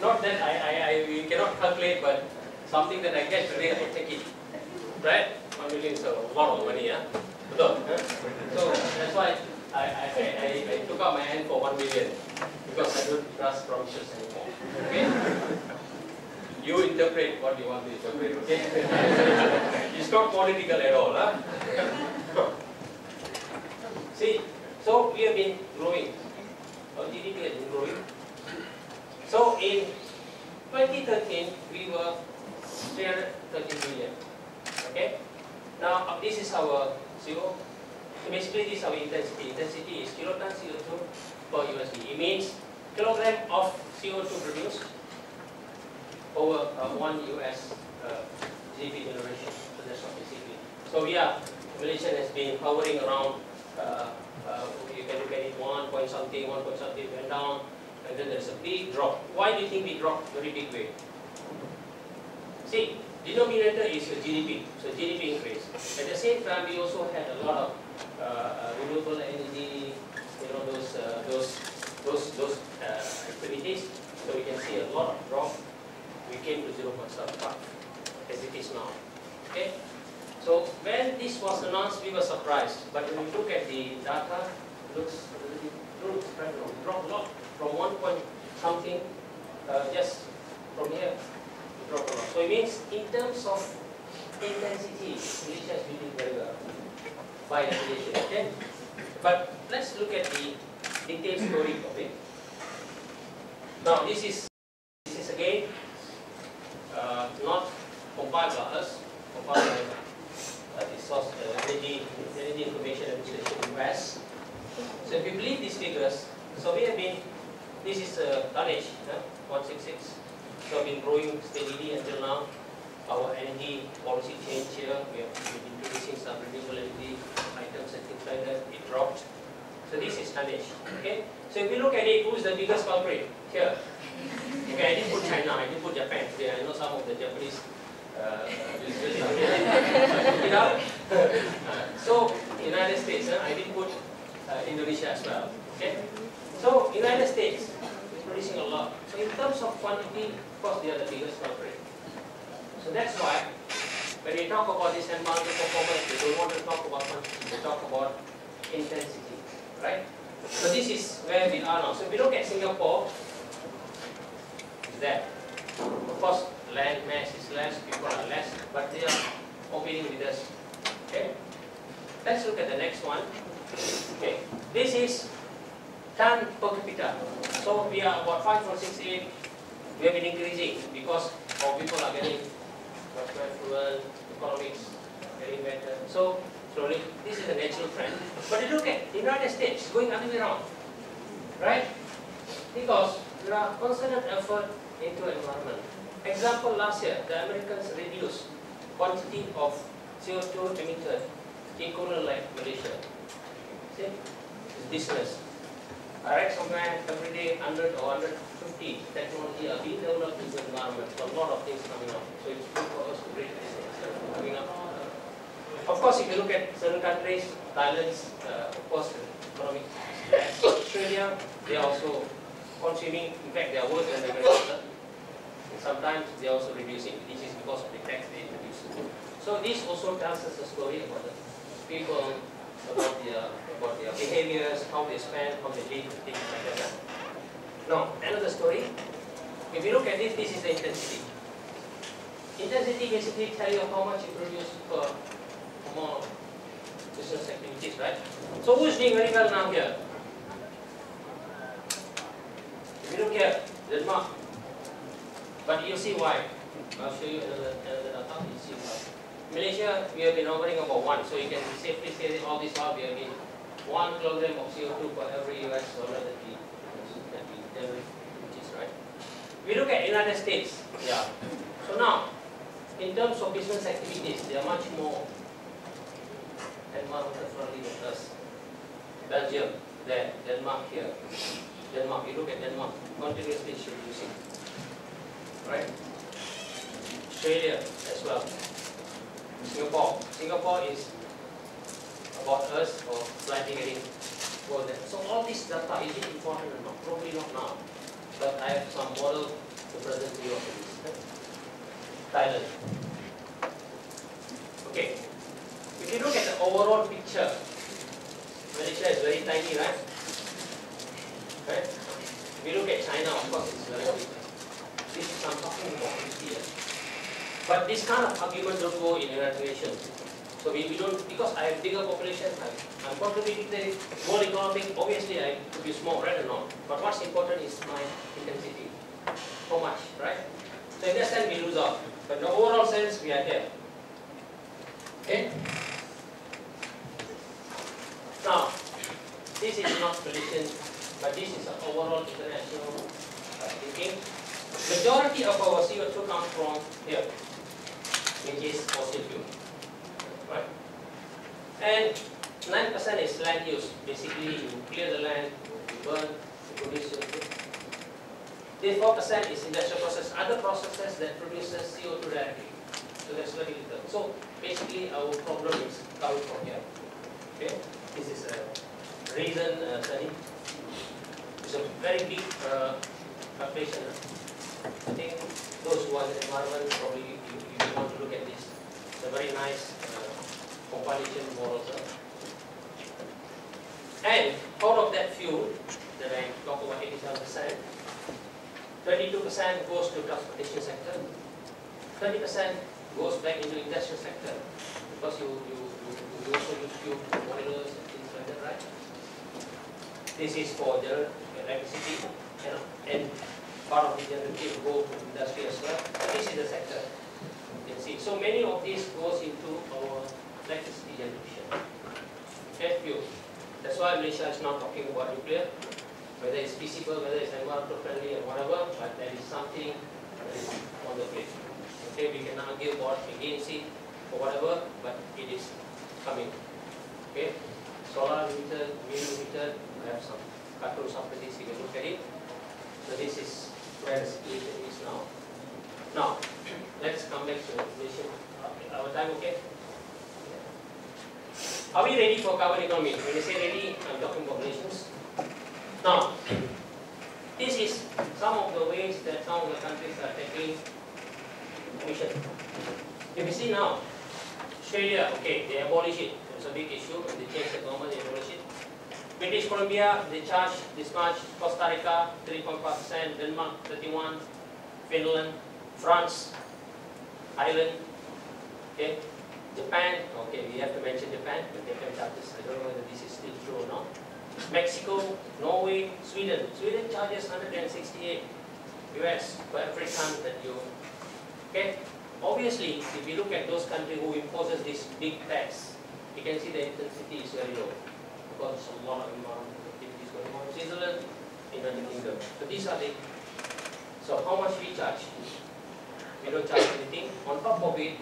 not that we cannot calculate, but something that I get today, I take it. Right? 1 million is a lot of money, huh? So that's why I took out my hand for 1 million because I don't trust promises anymore. Okay? You interpret what you want to interpret, okay? It's not political at all, huh? See, so we have been growing. Our GDP has been growing. So in 2013, we were 330 million. Okay? Now, this is our CO. So basically, this is our intensity. Intensity is kiloton CO2 per USD. It means kilogram of CO2 produced over 1 US GDP generation. So that's what basically. So yeah, Malaysia has been hovering around. You can look at it 1 point something went down, and then there's a big drop. Why do you think we dropped? Very big way. See, denominator is your GDP, so GDP increase. At the same time, we also had a lot of renewable energy, those activities. So we can see a lot of drop. We came to 0.75 as it is now. Okay. So when this was announced, we were surprised. But when we look at the data, it looks dropped a lot from 1 point something, just from here, it dropped a lot. So it means in terms of intensity, Malaysia has been doing very well by definition. Okay. But let's look at the detailed story of it. Now this is again not compiled by us, compiled by the source Energy Information Administration US. So if you believe these figures, so we have been, this is tonnage, 166. So we've been growing steadily until now. Our energy policy change here, we have been introducing some renewable energy items and things like that. It dropped. So this is tonnage. Okay. So if you look at it, who is the biggest culprit here? Okay, I didn't put China, I didn't put Japan. Yeah, I know some of the Japanese you know? So United States, I didn't put Indonesia as well. Okay. So United States is producing a lot. So in terms of quantity, of course they are the biggest culprit. So that's why when we talk about this environmental performance, we don't want to talk about quantity, we talk about intensity, right? So this is where we are now. So if we look at Singapore, is that, of course, land mass is less, people are less, but they are competing with us. Okay. Let's look at the next one. Okay. This is ton per capita. So we are about 5.68. We have been increasing because our people are getting much more fluent, economics getting better. So slowly, this is a natural trend. But you look at the United States going other way around, right? Because there are constant effort into environment. Example, last year, the Americans reduced quantity of CO2 emitted equivalent like Malaysia. See, it's business. I read somewhere every day 100 or 150 technology are being developed in the environment. So a lot of things coming up. So it's good for us to break this coming up. Of course, if you look at certain countries, Thailand's, of course, economic. Australia, they are also consuming. In fact, they are worse than the Americans. Sometimes they are also reducing. This is because of the tax they introduced. So this also tells us a story about the people, about their behaviors, how they spend, how they live, things like that. Now, another story. If you look at this, this is the intensity. Intensity basically tells you how much you produce per amount of business activities, right? So who is doing very well now here? If you look here, Denmark. But you'll see why. I'll show you another data. You'll see why. Malaysia, we have been hovering about 1, so you can safely say that all this while we have been 1 kilogram of CO2 for every US dollar that we generate, which is right. We look at United States, yeah. So now, in terms of business activities, they are much more environmental friendly than us. Belgium, there, Denmark here. Denmark, you look at Denmark, continuously reducing. Right? Australia as well. Singapore is about us or slightly getting more than. So all this data, is it important or not? Probably not now. But I have some model to present to you of this. Thailand. Okay. If you look at the overall picture, Malaysia is very tiny, right? Right? If you look at China, of course it's very big. This is I'm talking about 50 years. But this kind of argument don't go in United Nations. So we don't, because I have bigger population, I'm contributing to the world economy, obviously I produce more, right or not? But what's important is my intensity. How much, right? So in that sense we lose out. But in the overall sense, we are here. Okay? Now, this is not Malaysian, but this is an overall international thinking. Majority of our CO2 comes from here, which is fossil fuel, right? And 9% is land use. Basically, you clear the land, you burn, you produce CO2. This 4% is industrial process, other processes that produces CO2 directly. So that's very little. So basically, our problem is coming from here. Okay, this is a reason study. It's a very big calculation. I think those who are in the environment probably you want to look at this. It's a very nice compilation model. And out of that fuel that I talk about 87%, 22% goes to transportation sector, 20% goes back into industrial sector because you also use fuel boilers and things like that, right? This is for the electricity and part of the generative go to industry as well. This is the sector. You can see. So many of these goes into our electricity generation. Okay, fuel. That's why Malaysia is not talking about nuclear, whether it's feasible, whether it's environmental friendly or whatever, but there is something that is on the plate. Okay, we can argue about against it or whatever, but it is coming. Okay, solar limited, wind limited. I have some cartoons after this. You can look at it. So this is where the situation is now. Now, let's come back to the situation. Our time, okay? Are we ready for carbon economy? When I say ready, I'm talking about nations. Now, this is some of the ways that some of the countries are tackling emission. If you see now, Australia, okay, they abolish it. It's a big issue, and they change the government, they abolish it. We British Columbia, they charge this much. Costa Rica, 3.5%. Denmark, 31%. Finland, France, Ireland, okay. Japan, okay, we have to mention Japan, but Japan charges, I don't know whether this is still true or not. Mexico, Norway, Sweden. Sweden charges 168 US for every ton that you, okay. Obviously, if you look at those countries who imposes this big tax, you can see the intensity is very low because there's a lot of environmental activities going on. Switzerland, United Kingdom. So these are the, so how much we charge? We don't charge anything. On top of it,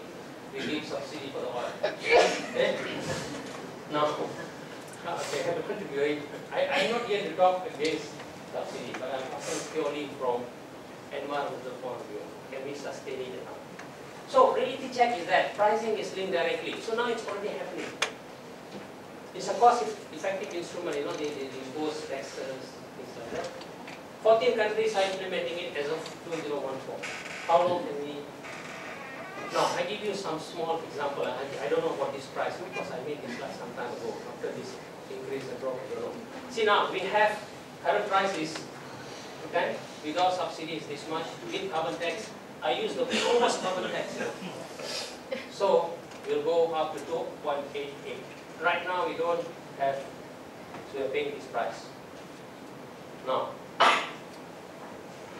we give subsidy for the oil. Okay? Now, okay, I don't want to be very, I'm not here to talk against subsidy, but I'm talking purely from environmental point of view. Can we sustain it enough? So, reality check is that pricing is linked directly. So now it's already happening. It's a cost-effective instrument, you know, they impose taxes, things like that. 14 countries are implementing it as of 2014. How long can we? Now, I give you some small example. I don't know what this price, because I made this last some time ago. After this increase and drop, I don't know. See now, we have current price is, okay, without subsidies this much, with carbon tax. I use the lowest carbon tax here. So, we'll go up to 2.88. Right now, we don't have, so we're paying this price. Now,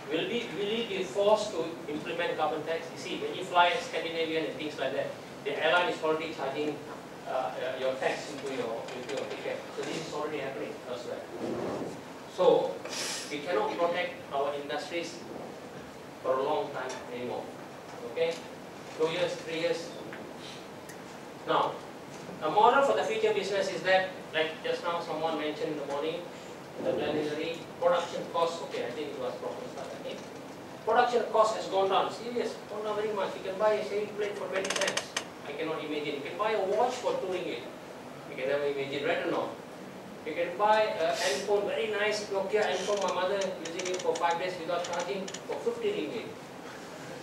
will we be forced to implement carbon tax? You see, when you fly Scandinavian and things like that, the airline is already charging your tax into your ticket. So this is already happening elsewhere. So we cannot protect our industries for a long time anymore. Okay? 2 years, 3 years. Now, a model for the future business is that, like just now someone mentioned in the morning, the plenary production cost, okay, I think it was Professor, I think. Production cost has gone down, serious, gone down very much. You can buy a shaving plate for 20 cents. I cannot imagine. You can buy a watch for 2 ringgit. You can never imagine, right or not? You can buy an handphone, very nice Nokia handphone, my mother using it for 5 days without charging for 50 ringgit.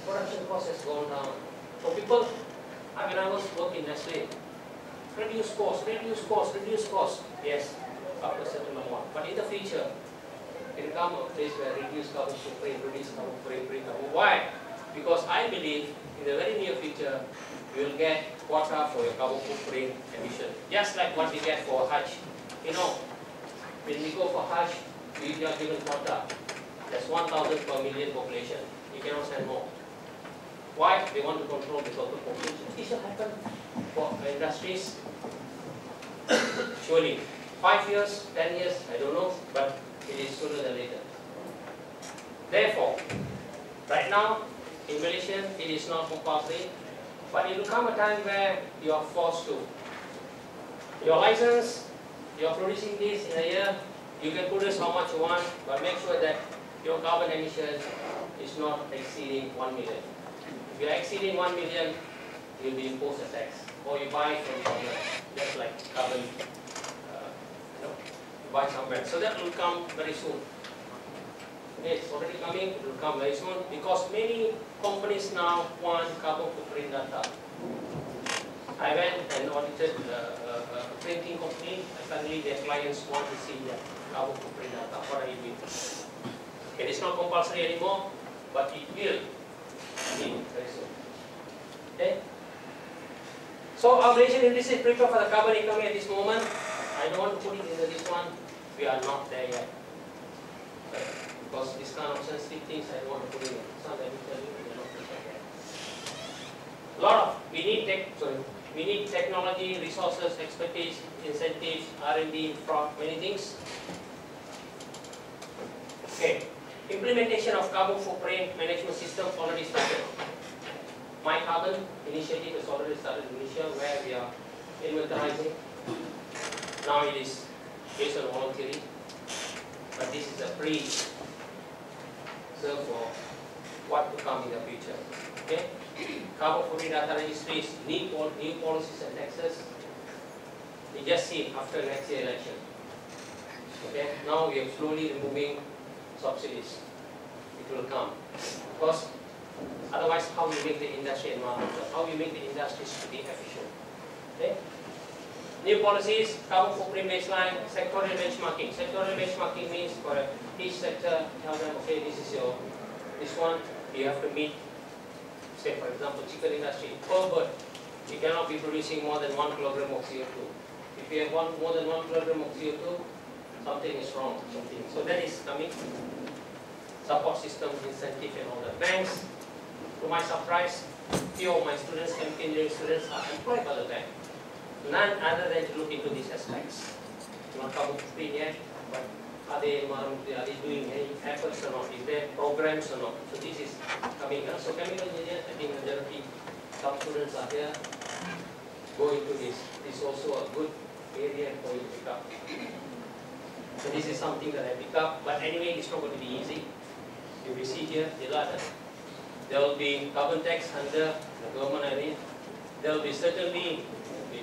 Production cost has gone down. So people, when I was working in Nestle, reduce cost, reduce cost, reduce cost. Yes, up to a certain amount. But in the future, it will come a place where reduce carbon footprint, reduce carbon footprint. Why? Because I believe in the very near future, you will get quota for your carbon footprint emission. Just like what we get for Hajj. You know, when we go for Hajj, we are given quota. That's 1,000 per million population. You cannot send more. Why? They want to control the total population. This will happen for industries. Surely, 5 years, 10 years, I don't know, but it is sooner than later. Therefore, right now, in Malaysia, it is not compulsory, but it will come a time where you are forced to. Your license, you are producing this in a year, you can produce how much you want, but make sure that your carbon emission is not exceeding 1 million. If you are exceeding 1 million, you will be imposed a tax. Or you buy from somewhere, just like carbon, you buy somewhere. So that will come very soon. Okay, it's already coming, it will come very soon, because many companies now want carbon footprint data. I went and audited a printing company, suddenly their clients want to see the carbon footprint data. What are you doing? It is not compulsory anymore, but it will be very soon. Okay? So our Malaysian industry is prepared for the carbon economy at this moment. I don't want to put it into this one. We are not there yet. Because this kind of sensitive things I don't want to put in. It's not that we tell you we are not prepared yet. A lot of, we need technology, resources, expertise, incentives, R&D, infra, many things. Okay. Implementation of carbon footprint management system already started. My Carbon initiative has already started in Malaysia, where we are inventorizing. Now it is based on voluntary, but this is a pre-serve for what to come in the future. Okay? Carbon footprint data registries need new policies and taxes. We just see it after next year election. Okay? Now we are slowly removing subsidies. It will come. Because otherwise, how we make the industry environmental? How we make the industries to be efficient? Okay? New policies, carbon footprint baseline, sectorial benchmarking. Sectorial benchmarking means for each sector, tell them, okay, this one, you have to meet, say for example, chicken industry, per bird, you cannot be producing more than 1 kilogram of CO2. If you have more than 1 kilogram of CO2, something is wrong. So that is coming. Support system, incentive and all that. Banks, to my surprise, few of my students, chemical engineering students are employed by the bank. None other than to look into these aspects. Not carbon footprint yet, but are they doing any efforts or not? Is there programs or not? So this is coming up. So chemical engineers, I think majority, some students are here, go into this. This is also a good area for you to pick up. So this is something that I pick up, but anyway, it's not going to be easy. You will see here, there will be carbon tax under the government area. There will be certainly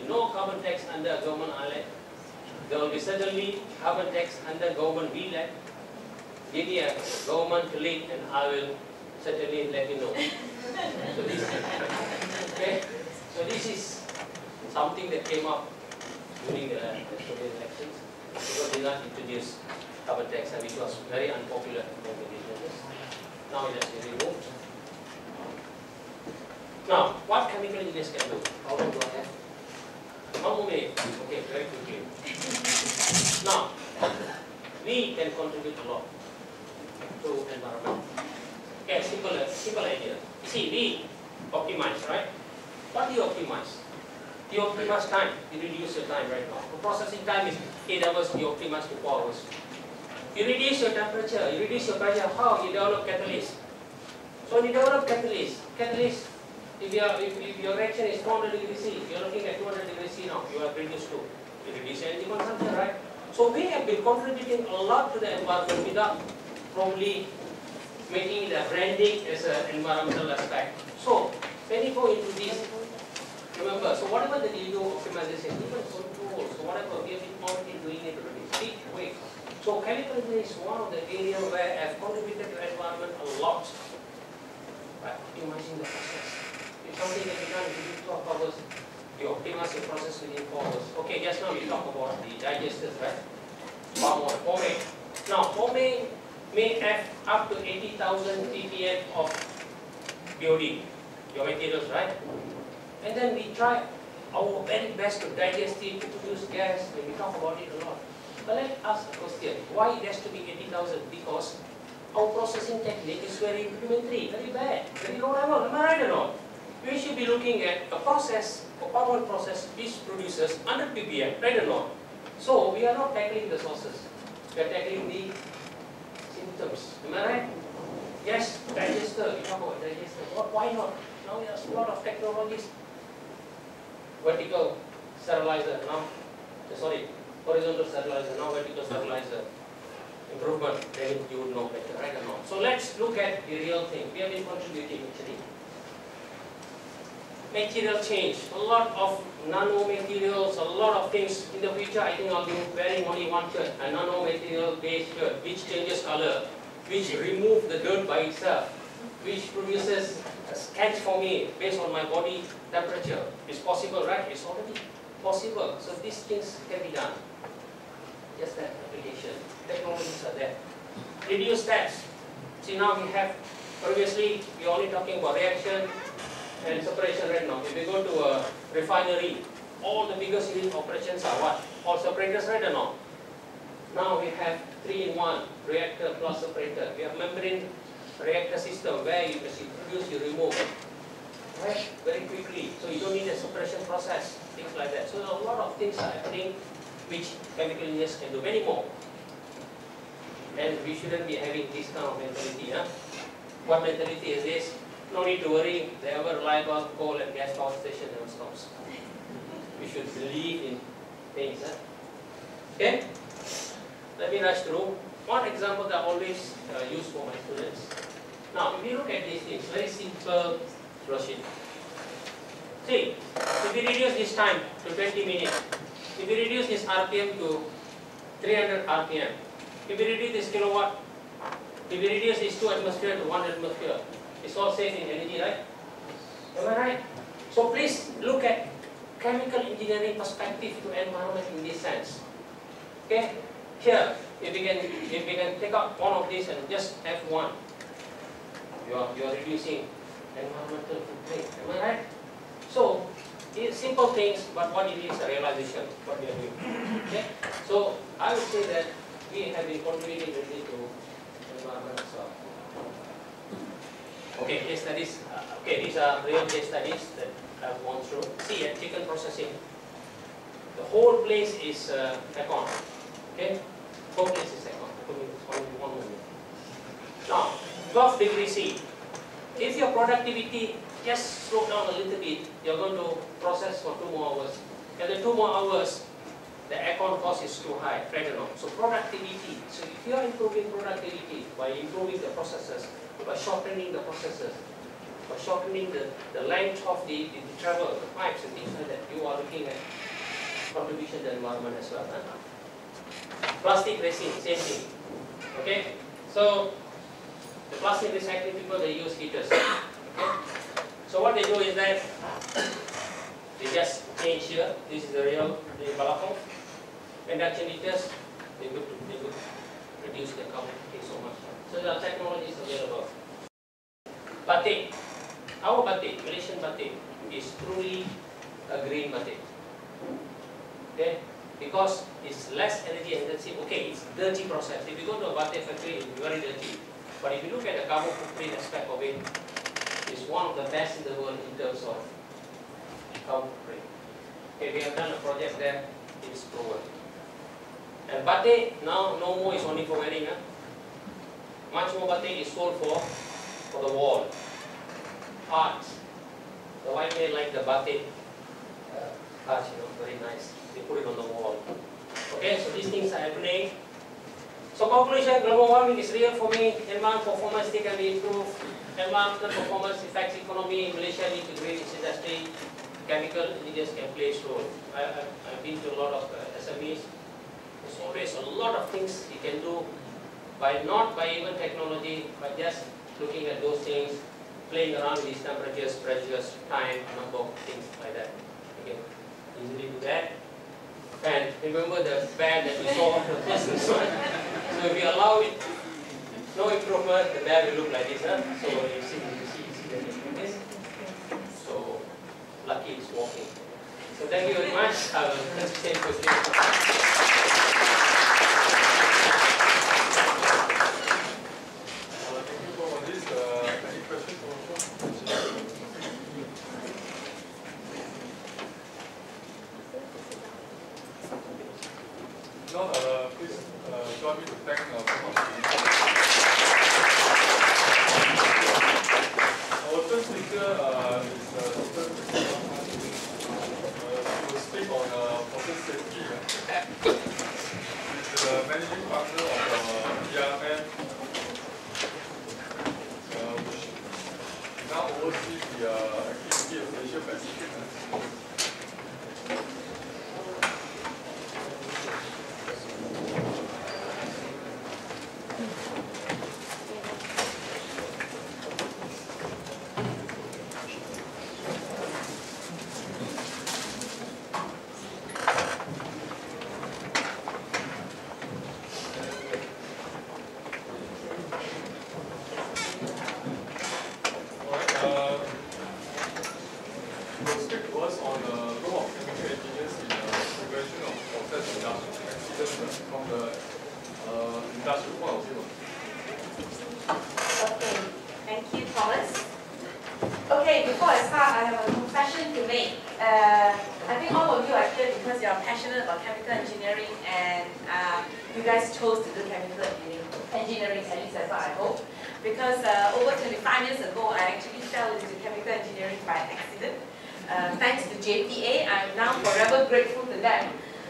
no carbon tax under government island. There will be certainly carbon tax under government VLAC. Give me a government link and I will certainly let you know. So this, okay? So this is something that came up during the elections because they not introduced carbon tax, and which was very unpopular among the businesses. Now it has been removed. Now, what chemical engineers can do? How long do I have? 1 more minute. Okay, very quickly. Now, we can contribute a lot to environment. Okay, simple idea. See, we optimize, right? What do you optimize? You optimize time. You reduce your time right now. The processing time is 8 hours. You optimize to 4 hours. You reduce your temperature. You reduce your pressure. How? You develop catalyst. So when you develop catalyst, if your reaction is 400 degrees C, you are looking at 200 degrees C now, you have reduced to, you reduce energy consumption, right? So we have been contributing a lot to the environment without probably making the branding as an environmental aspect. So when you go into this, remember, so whatever that you do optimization, even control, so whatever, we have been already doing it already, big way. So chemical engineering is one of the areas where I have contributed to the environment a lot by optimizing the process. If something can be done within 12 hours, you optimize your process within 4 hours. Okay, just now we talk about the digesters, right? Forming. Now, forming may have up to 80,000 ppm of BOD, your materials, right? And then we try our very best to digest it, to produce gas, and we talk about it a lot. But let's ask a question, why it has to be 80,000? Because our processing technique is very rudimentary, very bad, very low level, am I right or not? We should be looking at a process, a power process which produces 100 ppm, right or not? So we are not tackling the sources, we are tackling the symptoms, am I right? Yes, digester, we talk about digester, why not? Now we have a lot of technologies. Vertical sterilizer, now, sorry, horizontal sterilizer, now vertical sterilizer. Improvement, then you would know better, right or not? So let's look at the real thing. We have been contributing actually. Material change, a lot of nanomaterials, a lot of things. In the future, I think I'll be wearing only one shirt, a nanomaterial based shirt, which changes color, which remove the dirt by itself, which produces a sketch for me based on my body temperature. It's possible, right? It's already possible. So these things can be done. Just that application. Technologies are there. Reduce steps. See, now we have, previously we are only talking about reaction and separation right now. If we go to a refinery, all the biggest unit operations are what? All separators, right or not? Now we have 3-in-1, reactor plus separator. We have membrane reactor system where you produce, you remove, right? Very quickly. So you don't need a separation process, things like that. So a lot of things are happening which chemical engineers can do, many more. And we shouldn't be having this kind of mentality. Huh? What mentality is this? No need to worry, the ever reliable coal and gas power station never stops. We should believe in things. Huh? Okay? Let me rush through. One example that I always use for my students. Now, if you look at these things, very simple machine. See, if we reduce this time to 20 minutes, if we reduce this RPM to 300 RPM, if we reduce this kilowatt, if we reduce this 2 atmosphere to 1 atmosphere, it's all saved in energy, right? Am I right? So please look at chemical engineering perspective to environment in this sense. Okay, here if we can take out one of these and just have one, you are reducing environmental footprint. Am I right? So it's simple things, but what it is a realization what we are doing. Okay, so I would say that we have been contributing really to environment as well. Okay, case studies. Okay, these are real case studies that I've gone through. See, at chicken processing, the whole place is aircon. Okay, whole place is aircon. Only 1 minute. Now, 12 degrees C. If your productivity just slow down a little bit, you're going to process for 2 more hours. And the 2 more hours, the aircon cost is too high, right or not? So productivity. So if you are improving productivity by improving the processes, by shortening the processes, by shortening the length of the travel, the pipes and things like that, you are looking at contribution to the environment as well. Huh? Plastic resin, same thing. Okay? So the plastic recycling people, they use heaters. Okay? So what they do is that they just change here. This is the real balakong. Induction heaters, they would reduce the carbon footprint so much. So the technology is available. Batik. Our batik, Malaysian batik, is truly a green batik. Okay? Because it's less energy intensive. Okay, it's dirty process. If you go to a batik factory, it's very dirty. But if you look at the carbon footprint aspect of it, it's one of the best in the world in terms of carbon footprint. Okay, we have done a project there, it's proven. And batik now no more is only for wearing. Much more batik is sold for the wall. Art. The white men like the batik art, very nice. They put it on the wall. Okay, so these things are happening. So conclusion, global warming is real for me. Environmental performance can be improved. Environmental performance affects economy. In Malaysia needs to grow its industry. Chemical engineers can play a role. I've been to a lot of SMEs. There's always a lot of things you can do not by even technology, but just looking at those things, playing around with these temperatures, pressures, time, number of things like that. You can easily do that. And remember the bear that we saw just this one. So if you allow it, no improvement, the bear will look like this. Huh? So you see the difference. So lucky it's walking. So thank you very much. I will entertain questions. Now, please join me to thank our first speaker is Dr. He will speak on process safety. He's the managing partner of ERM, which now oversees the activity of Asia Pacific.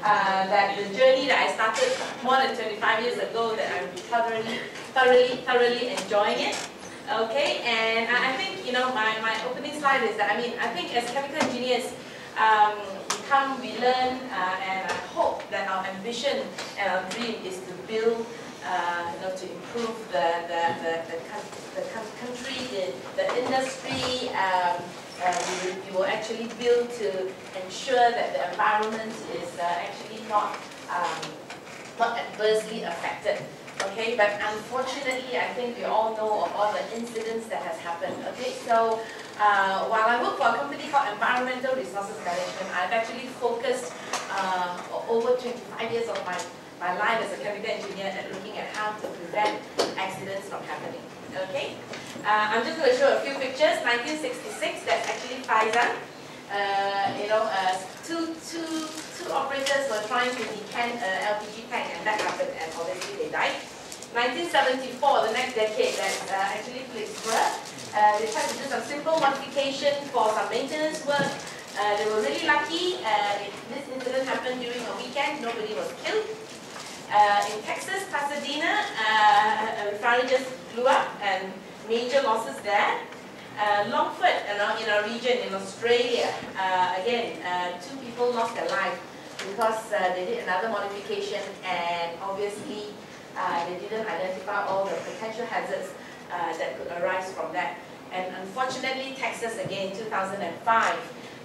That the journey that I started more than 25 years ago, that I'm thoroughly enjoying it. Okay, and I think, my opening slide is that, I think as chemical engineers, we learn, and I hope that our ambition and our dream is to build, to improve the country, the industry we will actually build to ensure that the environment is actually not adversely affected. Okay, but unfortunately, I think we all know of all the incidents that has happened. Okay, so while I work for a company called Environmental Resources Management, I've actually focused over 25 years of my life as a chemical engineer at looking at how to prevent accidents from happening. Okay, I'm just going to show a few pictures. 1966, that's actually Faizan. Two operators were trying to decant an LPG tank, and that happened, and obviously they died. 1974, the next decade, that's actually Flixborough. They tried to do some simple modification for some maintenance work. They were really lucky. This incident happened during a weekend. Nobody was killed. In Texas, Pasadena, a refinery just blew up and major losses there. Longford, in our region in Australia, again, 2 people lost their life because they did another modification, and obviously they didn't identify all the potential hazards that could arise from that. And unfortunately, Texas again, 2005,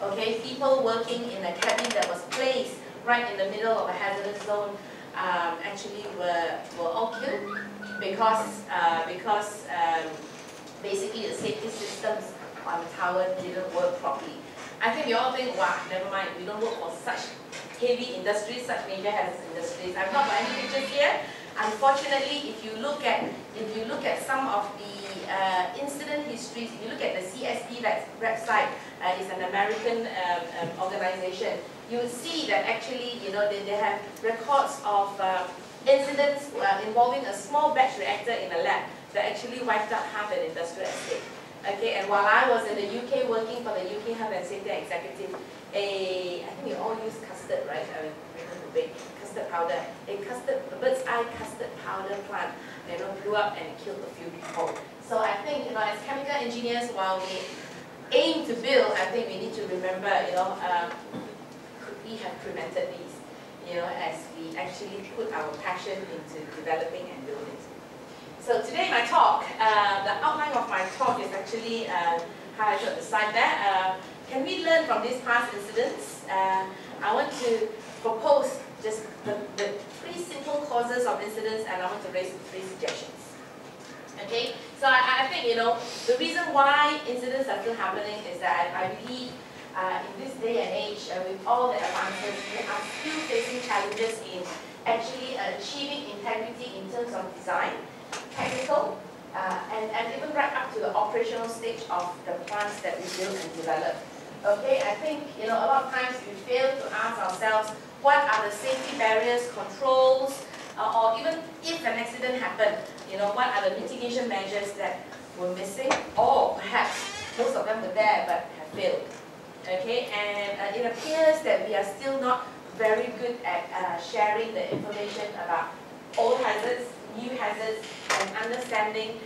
okay, people working in a cabin that was placed right in the middle of a hazardous zone actually were all killed because basically the safety systems on the tower didn't work properly. I think we all think, wow, never mind, we don't work for such heavy industries, such major hazardous industries. I've not got any pictures here. Unfortunately, if you look at some of the incident histories, if you look at the CSP website, it's an American organization, you will see that actually, they have records of incidents involving a small batch reactor in a lab that actually wiped out half an industrial estate. Okay, and while I was in the UK working for the UK Health and Safety Executive, I think we all use custard, right? I mean, to bake custard powder. A bird's eye custard powder plant, blew up and killed a few people. So I think, as chemical engineers, while we aim to build, I think we need to remember, could we have prevented these, as we actually put our passion into developing and building. So today my talk, the outline of my talk is actually highlighted on the side there. Can we learn from these past incidents? I want to propose just the 3 simple causes of incidents, and I want to raise 3 suggestions. Okay, so I think, the reason why incidents are still happening is that I believe in this day and age, with all the advances, we are still facing challenges in actually achieving integrity in terms of design, technical, and even right up to the operational stage of the plants that we build and develop. Okay, I think, a lot of times we fail to ask ourselves, what are the safety barriers, controls, or even if an accident happened, what are the mitigation measures that were missing, or perhaps most of them were there but have failed. Okay, and it appears that we are still not very good at sharing the information about old hazards, new hazards, and understanding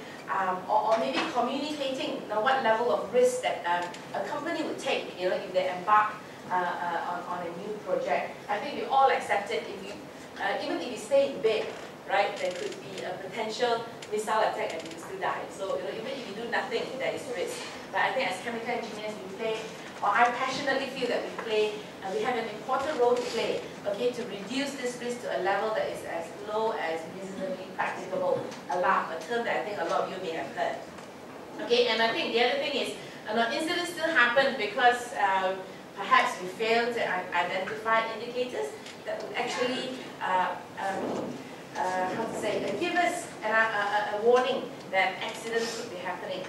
or maybe communicating what level of risk that a company would take if they embark on a new project. I think we all accept it. If you, even if you stay in bed, right, there could be a potential missile attack and you still die. So even if you do nothing, there is risk. But I think as chemical engineers, we play, or I passionately feel that we have an important role to play, okay, to reduce this risk to a level that is as low as reasonably practicable. Alarm, a term that I think a lot of you may have heard. Okay, and I think the other thing is, incidents still happen because perhaps we fail to identify indicators that would actually, give us a warning that accidents could be happening.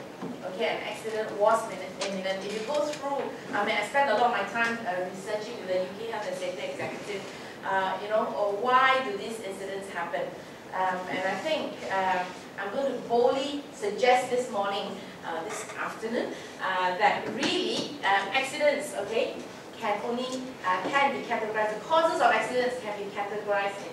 Okay, an accident was imminent. If you go through, I spent a lot of my time researching with the UK Health and Safety Executive, why do these incidents happen? And I think I'm going to boldly suggest this morning, this afternoon, that really accidents, okay, can be categorized. The causes of accidents can be categorized in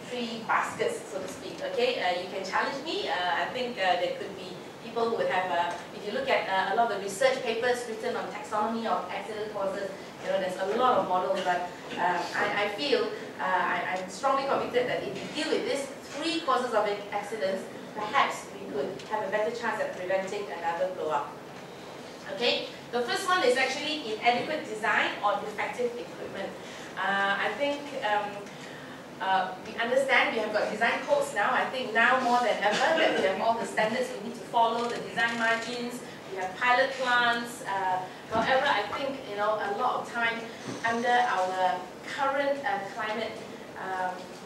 three baskets, so to speak. Okay, you can challenge me. I think there could be people who would have. If you look at a lot of the research papers written on taxonomy of accident causes, there's a lot of models. But I feel I'm strongly convicted that if you deal with these 3 causes of accidents, perhaps we could have a better chance at preventing another blow-up. Okay, the first one is actually inadequate design or defective equipment. I think we understand we have got design codes now. I think now more than ever that we have all the standards we need to follow, the design margins, we have pilot plans. However, I think a lot of time under our current climate,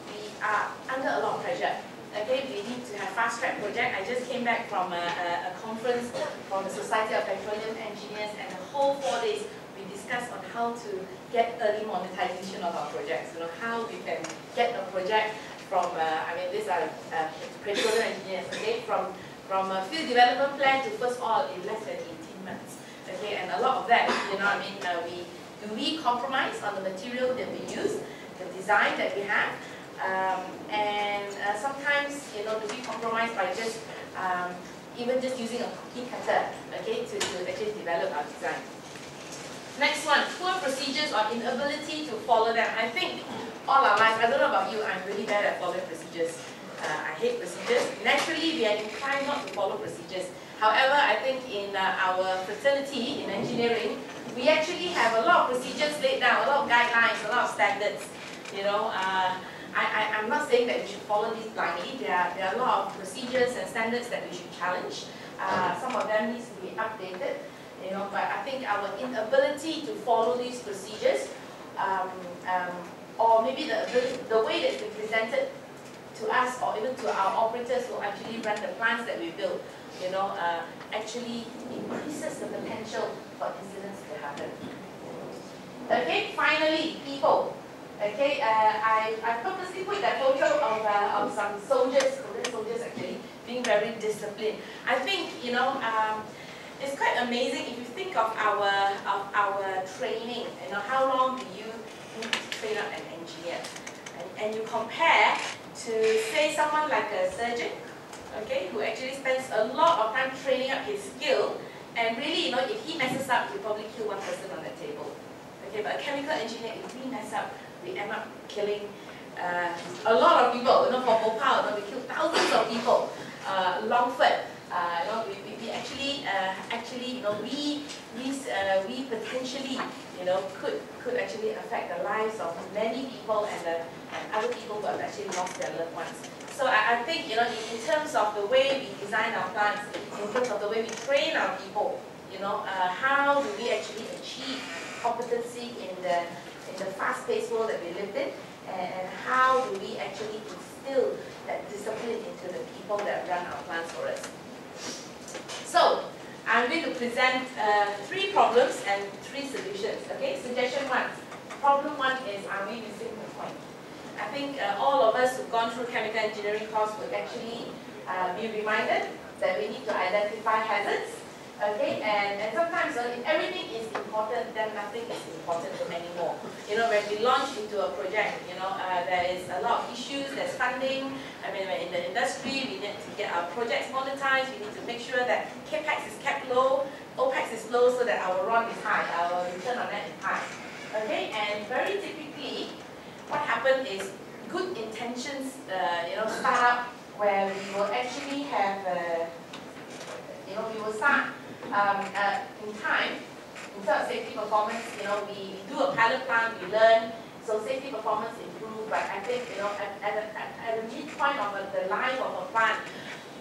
we are under a lot of pressure. Okay, we need to have fast-track project. I just came back from a conference from the Society of Petroleum Engineers, and the whole 4 days we discussed on how to get early monetization of our projects. How we can get a project from, these are petroleum engineers, okay, from a field development plan to first oil in less than 18 months. Okay, and a lot of that, do we compromise on the material that we use, the design that we have, and sometimes, do we compromise by just even just using a cookie cutter, okay, to actually develop our design. Next one, poor procedures or inability to follow them. I think all our lives, I don't know about you, I'm really bad at following procedures. I hate procedures. Naturally, we are inclined not to follow procedures. However, I think in our fraternity in engineering, we actually have a lot of procedures laid down, a lot of guidelines, a lot of standards. I'm not saying that we should follow these blindly. There are a lot of procedures and standards that we should challenge. Some of them needs to be updated. But I think our inability to follow these procedures, or maybe the way that it's been presented to us, or even to our operators who actually run the plants that we build, actually increases the potential for incidents to happen. Okay, finally, people. Okay, I purposely put that photo of some soldiers, Korean soldiers actually, being very disciplined. I think, it's quite amazing if you think of our training, how long do you need to train up an engineer? And you compare to, say, someone like a surgeon, okay, who actually spends a lot of time training up his skill, and really, if he messes up, he'll probably kill one person on the table. Okay, but a chemical engineer, if we mess up, we end up killing a lot of people. For Bhopal, we killed thousands of people. Longford, we actually, we potentially, could actually affect the lives of many people and other people who have actually lost their loved ones. So I think, in terms of the way we design our plants, in terms of the way we train our people, how do we actually achieve competency in the fast-paced world that we live in, and how do we actually instill that discipline into the people that run our plants for us. So, I'm going to present 3 problems and 3 solutions. Okay, suggestion 1. Problem 1 is, are we missing the point? I think all of us who've gone through chemical engineering course would actually be reminded that we need to identify hazards. Okay, and sometimes if everything is important, then nothing is important anymore. When we launch into a project, there is a lot of issues, there's funding. In the industry, we need to get our projects monetized, we need to make sure that CAPEX is kept low, OPEX is low so that our RON is high, our return on net is high. Okay, and very typically, what happens is good intentions, start up where we will actually have, we will start in time, in terms of safety performance, we do a pilot plant, we learn, so safety performance improve, but I think, at the midpoint of the life of a plant,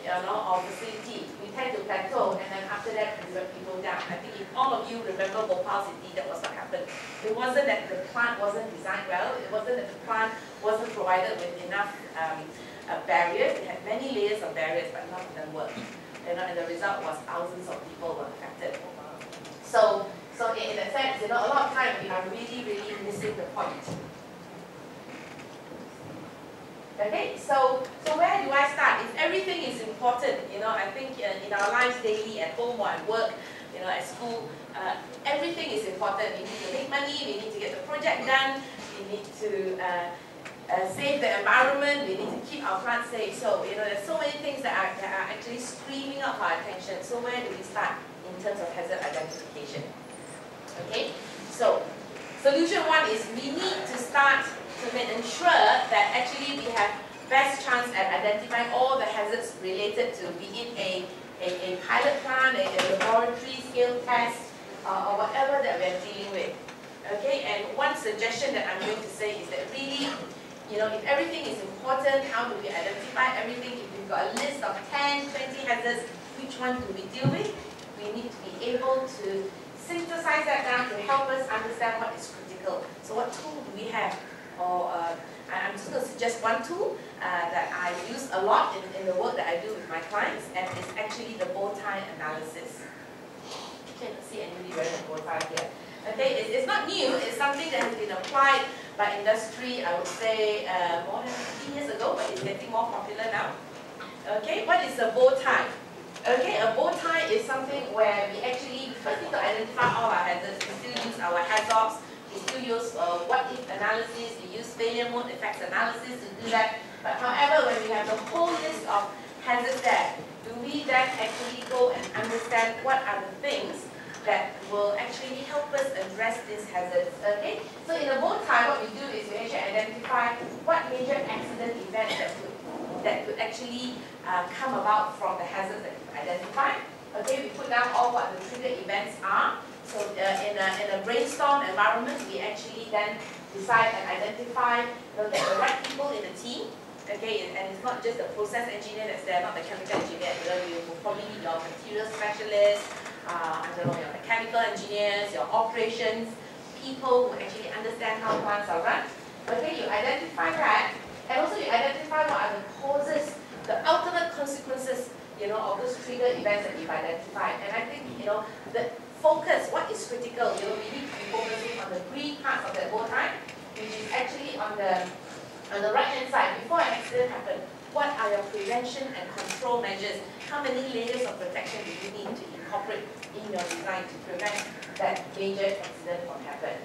or facility, we tend to plateau, and then after that, we go down. I think if all of you remember Bhopal City, that was what happened. It wasn't that the plant wasn't designed well, it wasn't that the plant wasn't provided with enough barriers. It had many layers of barriers, but none of them worked. And the result was thousands of people were affected. So in that sense, a lot of times we are really, really missing the point. Okay, so where do I start? If everything is important, I think in our lives daily, at home or at work, at school, everything is important. We need to make money, we need to get the project done, we need to save the environment, we need to keep our plants safe. So, there's so many things that are actually screaming up our attention. So where do we start in terms of hazard identification? Okay, so solution 1 is we need to start to ensure that actually we have best chance at identifying all the hazards hazards related to, be it a pilot plant, a laboratory scale test, or whatever that we're dealing with. Okay, and one suggestion that I'm going to say is that really, you know, if everything is important, how do we identify everything? If we've got a list of 10, 20 hazards, which one do we deal with? We need to be able to synthesize that down to help us understand what is critical. So what tool do we have? Or I'm just going to suggest one tool that I use a lot in the work that I do with my clients, and it's actually the bow tie analysis. You can't see anybody wearing a bow tie here. Okay, it's not new, it's something that has been applied by industry, I would say, more than 15 years ago, but it's getting more popular now. Okay, what is a bow tie? Okay, a bow tie is something where we actually first need to identify all our hazards. We still use our HAZOPs, we still use what-if analysis, we use failure mode effects analysis to do that. But however, when we have the whole list of hazards there, do we then actually go and understand what are the things that will actually help us address these hazards? Okay, so in a bow tie, what we do is we actually identify what major accident events that could actually come about from the hazards that we've identified. Okay, we put down all what the trigger events are. So in a brainstorm environment, we actually then decide and identify, get the right people in the team. Okay, and it's not just the process engineer that's there, not the chemical engineer. You will probably need your material specialists, I don't know, your mechanical engineers, your operations, people who actually understand how plants are run. Okay, you identify that, and also you identify what are the causes, the ultimate consequences, of those trigger events that we've identified. And I think, the focus, what is critical, we need to be focusing on the green parts of that bow tie, which is actually on the right-hand side. Before an accident happens, what are your prevention and control measures? How many layers of protection do you need to incorporate in your design to prevent that major accident from happening?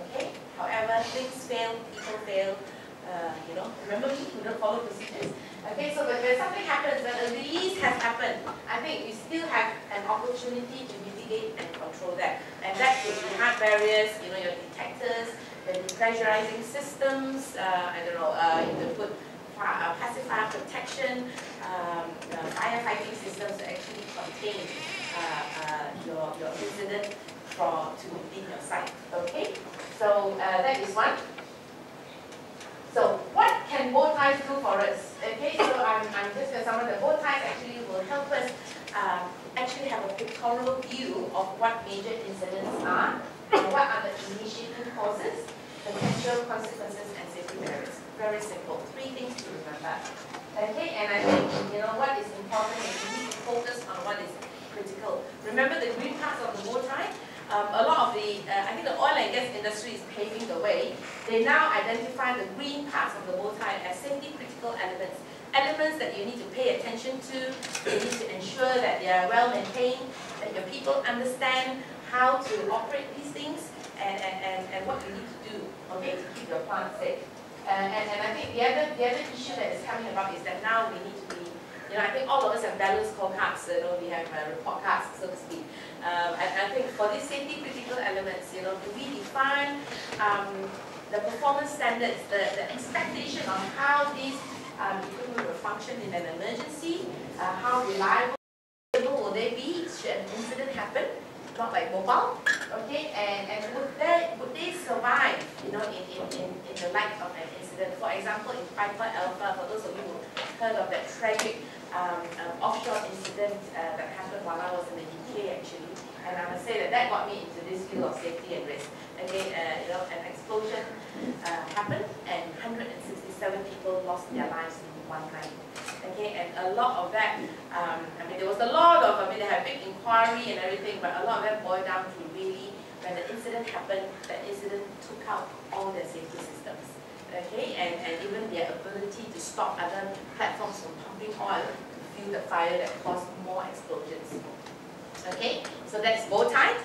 Okay? However, things fail, people fail. Remember me, we don't follow procedures. Okay, so when something happens, when a release has happened, I think we still have an opportunity to mitigate and control that. And that could be hard barriers, your detectors, the depressurizing systems, you could put pacifier protection, firefighting systems to actually contain your incident to within your site. Okay, so that is one. So what can bow ties do for us? Okay, so I'm just going to summarize. The bow ties actually will help us actually have a pictorial view of what major incidents are and what are the initiating causes, potential consequences, and safety barriers. Very simple. 3 things to remember. Okay, and I think what is important is we need to focus on what is critical. Remember the green parts of the bow tie? A lot of I think the oil and gas industry is paving the way. They now identify the green parts of the bow tie as safety critical elements. Elements that you need to pay attention to, you need to ensure that they are well maintained, that your people understand how to operate these things, and what you need to do, okay, to keep your plant safe. And I think the other issue that is coming about is that now we need to be, I think all of us have balance scorecards, we have report cards, so to speak. And I think for these safety critical elements, do we define the performance standards, the expectation of how these equipment will function in an emergency, how reliable will they be should an incident happen, not like mobile, okay, and would they survive, in the light of an incident. For example, in Piper Alpha, for those of you who heard of that tragic offshore incident that happened while I was in the UK actually, and I must say that got me into this field of safety and risk. Okay, an explosion happened and 167 people lost their lives in one night. Okay, and a lot of that, there was a lot of, they had big inquiry and everything, but a lot of that boiled down to really, when the incident happened, the incident took out all their safety systems. Okay, and even their ability to stop other platforms from pumping oil to fuel the fire that caused more explosions. Okay, so that's bow tie.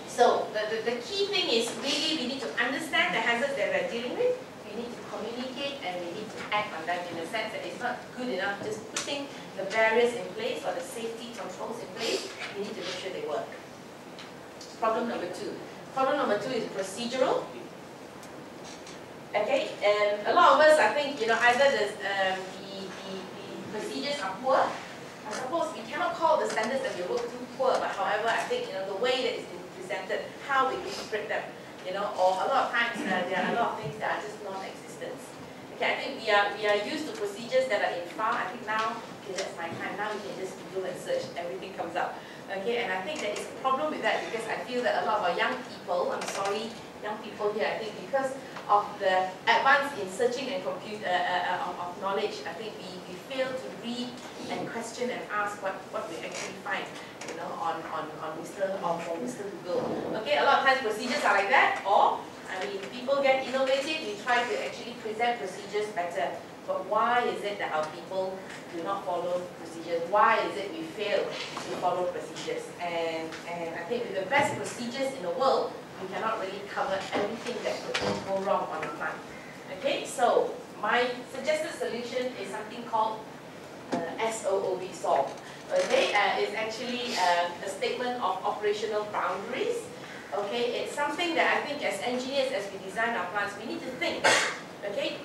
So the key thing is really we need to understand the hazards that we're dealing with. We need to communicate and we need to act on them in the sense that it's not good enough just putting the barriers in place or the safety controls in place. We need to make sure they work. Problem number 2. Problem number 2 is procedural. Okay, and a lot of us, I think, either the procedures are poor. I suppose we cannot call the standards that we work to poor, but however, I think the way that it's been presented, how we interpret them, or a lot of times there are a lot of things that are just non-existent. Okay, I think we are used to procedures that are in file. I think now, okay, that's my time. Now we can just Google and search, everything comes up. Okay, and I think there is a problem with that because I feel that a lot of our young people, I'm sorry, young people here, I think because of the advance in searching and compute of knowledge, I think we fail to read and question and ask what we actually find, on Mr. Google. Okay, a lot of times procedures are like that, or people get innovative. We try to actually present procedures better. But why is it that our people do not follow procedures? Why is it we fail to follow procedures? And I think with the best procedures in the world, we cannot really cover everything that could go wrong on the plant. Okay, so my suggested solution is something called SOOB, solve. Okay, it's actually a statement of operational boundaries. Okay, it's something that I think as engineers, as we design our plants, we need to think. Okay,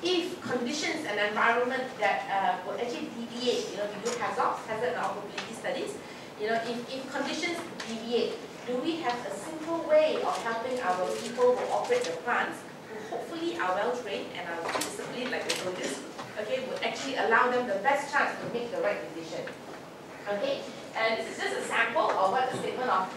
if conditions and environment that will actually deviate, we do hazard and probability studies. If conditions deviate, do we have a simple way of helping our people who operate the plants, who hopefully are well trained and are disciplined like the soldiers, okay, would actually allow them the best chance to make the right decision. Okay, and this is just a sample of what the statement of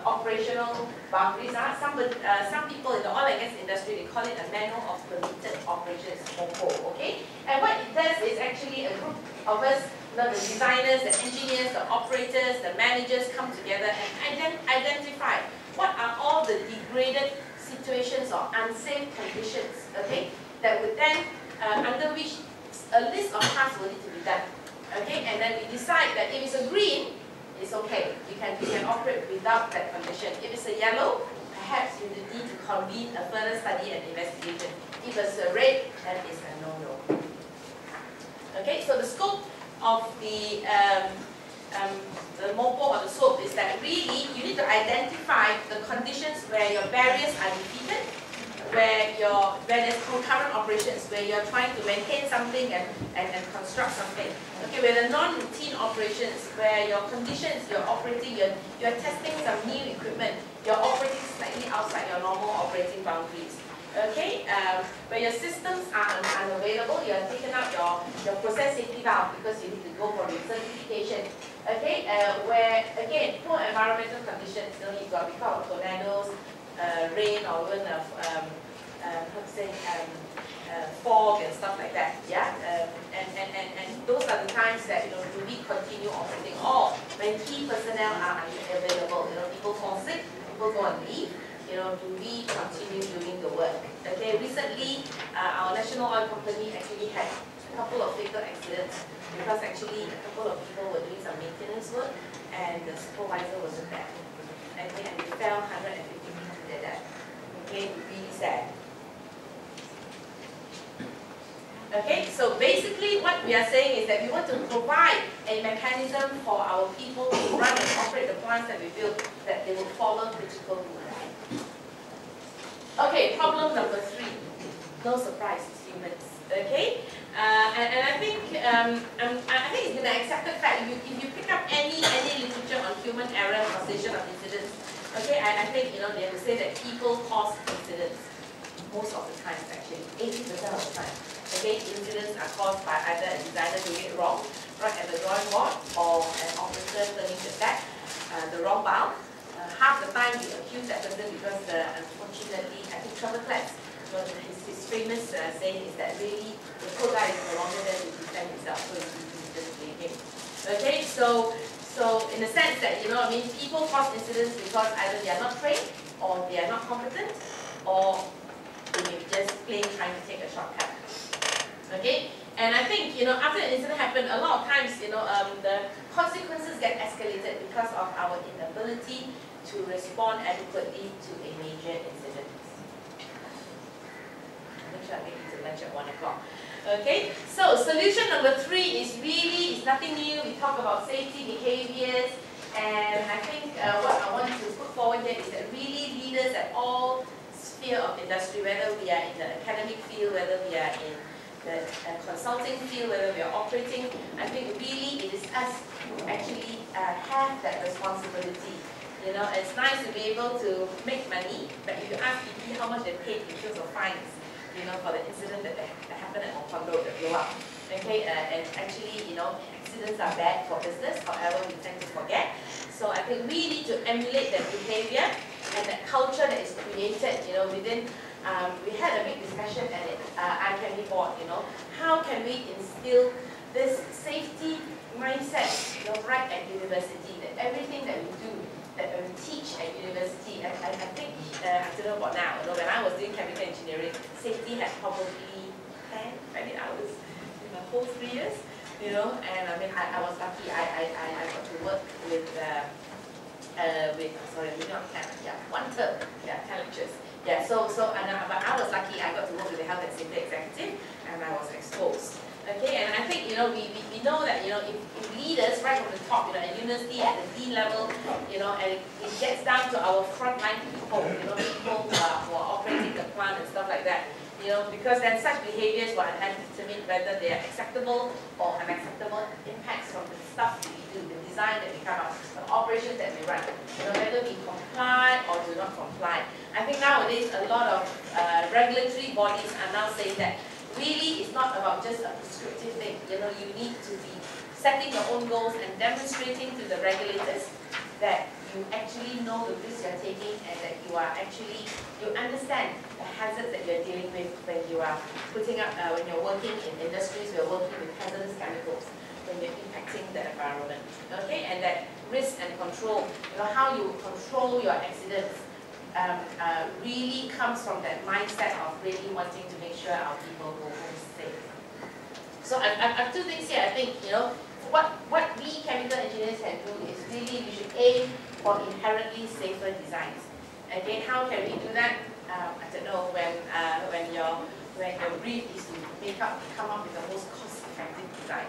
operational boundaries are. Some people in the oil and gas industry, they call it a manual of permitted operations, MOPO, okay? And what it does is actually a group of us, the designers, the engineers, the operators, the managers come together and identify what are all the degraded situations or unsafe conditions, okay, that would then, under which a list of tasks will need to be done. Okay, and then we decide that if it's a green, it's okay. We can operate without that condition. If it's a yellow, perhaps you need to convene a further study and investigation. If it's a red, then it's a no-no. Okay, so the scope of the MOPO or the SOAP is that really you need to identify the conditions where your barriers are defeated, where there's concurrent operations, where you're trying to maintain something and construct something. Okay, where the non-routine operations, where your conditions, you're operating, you're testing some new equipment, you're operating slightly outside your normal operating boundaries. Okay, where your systems are unavailable, you're taking out your process safety valve because you need to go for recertification. Okay, where again, poor environmental conditions, you've got because of tornadoes, rain, or even fog and stuff like that. Yeah, and those are the times that do we continue operating, or when key personnel are unavailable, people fall sick, people go on leave. Do we continue doing the work? Okay, recently our national oil company actually had a couple of fatal accidents because actually a couple of people were doing some maintenance work and the supervisor wasn't there. And they fell 150 people to their death. Okay, really sad. Okay, so basically what we are saying is that we want to provide a mechanism for our people to run and operate the plants that we build, that they will follow critical rules. Okay, problem number 3. No surprise, it's humans. Okay, and I think it's been an accepted fact. If you pick up any literature on human error causation of incidents, okay, I think they will say that people cause incidents most of the time. Actually, 80% of the time. Okay, incidents are caused by either a designer doing it wrong, right at the drawing board, or an operator turning to attack the wrong valve. Half the time we accuse that person because unfortunately, I think Trevor Platts, his famous saying is that really the poor guy is no longer there to defend himself, so he's just blame him. Okay, so in the sense that people cause incidents because either they are not trained, or they are not competent, or they may be just plain trying to take a shortcut. Okay, and I think after an incident happened, a lot of times the consequences get escalated because of our inability to respond adequately to a major incident. Make sure I make it to lunch at 1 o'clock. Okay, so solution number 3 is nothing new. We talk about safety behaviors, and I think what I want to put forward here is that really leaders at all sphere of industry, whether we are in the academic field, whether we are in the consulting field, whether we are operating, I think really it is us who actually have that responsibility. You know, it's nice to be able to make money, but if you ask BP how much they paid in terms of fines, you know, for the incident that happened at Hong Kong Road that blew up. Okay, and actually, you know, accidents are bad for business, however, we tend to forget. So I think we need to emulate that behavior and that culture that is created, you know, within, we had a big discussion at ICANN board, you know, how can we instill this safety mindset, you know, right at university, that everything that we do, that we teach at university, I think, I don't know about now, you know, when I was doing chemical engineering, safety had probably 10, 20 hours in the whole 3 years, you know, and I mean, I was lucky, I got to work with sorry, maybe not 10, yeah, 1 term, yeah, 10 lectures. Yeah, but I was lucky, I got to work with the health and safety executive, and I was exposed. Okay, and I think, you know, we know that, you know, if leaders right from the top, you know, at university, at the dean level, you know, and it gets down to our frontline people, you know, people who are operating the plant and stuff like that, you know, because then such behaviors will determine whether they are acceptable or unacceptable impacts from the stuff that we do, the design that we come up, the operations that we run, you know, whether we comply or do not comply. I think nowadays a lot of regulatory bodies are now saying that really it's not about just a prescriptive thing. You know, you need to be setting your own goals and demonstrating to the regulators that you actually know the risks you're taking and that you are actually, you understand the hazards that you're dealing with when you are putting up, when you're working in industries, you're working with hazardous chemicals, when you're impacting the environment. Okay, and that risk and control, you know, how you control your accidents really comes from that mindset of really wanting to make sure our people go home safe. So I have 2 things here. I think, you know, what we chemical engineers can do is really we should aim for inherently safer designs. Again, how can we do that? I don't know, when your brief is to come up with the most cost-effective design.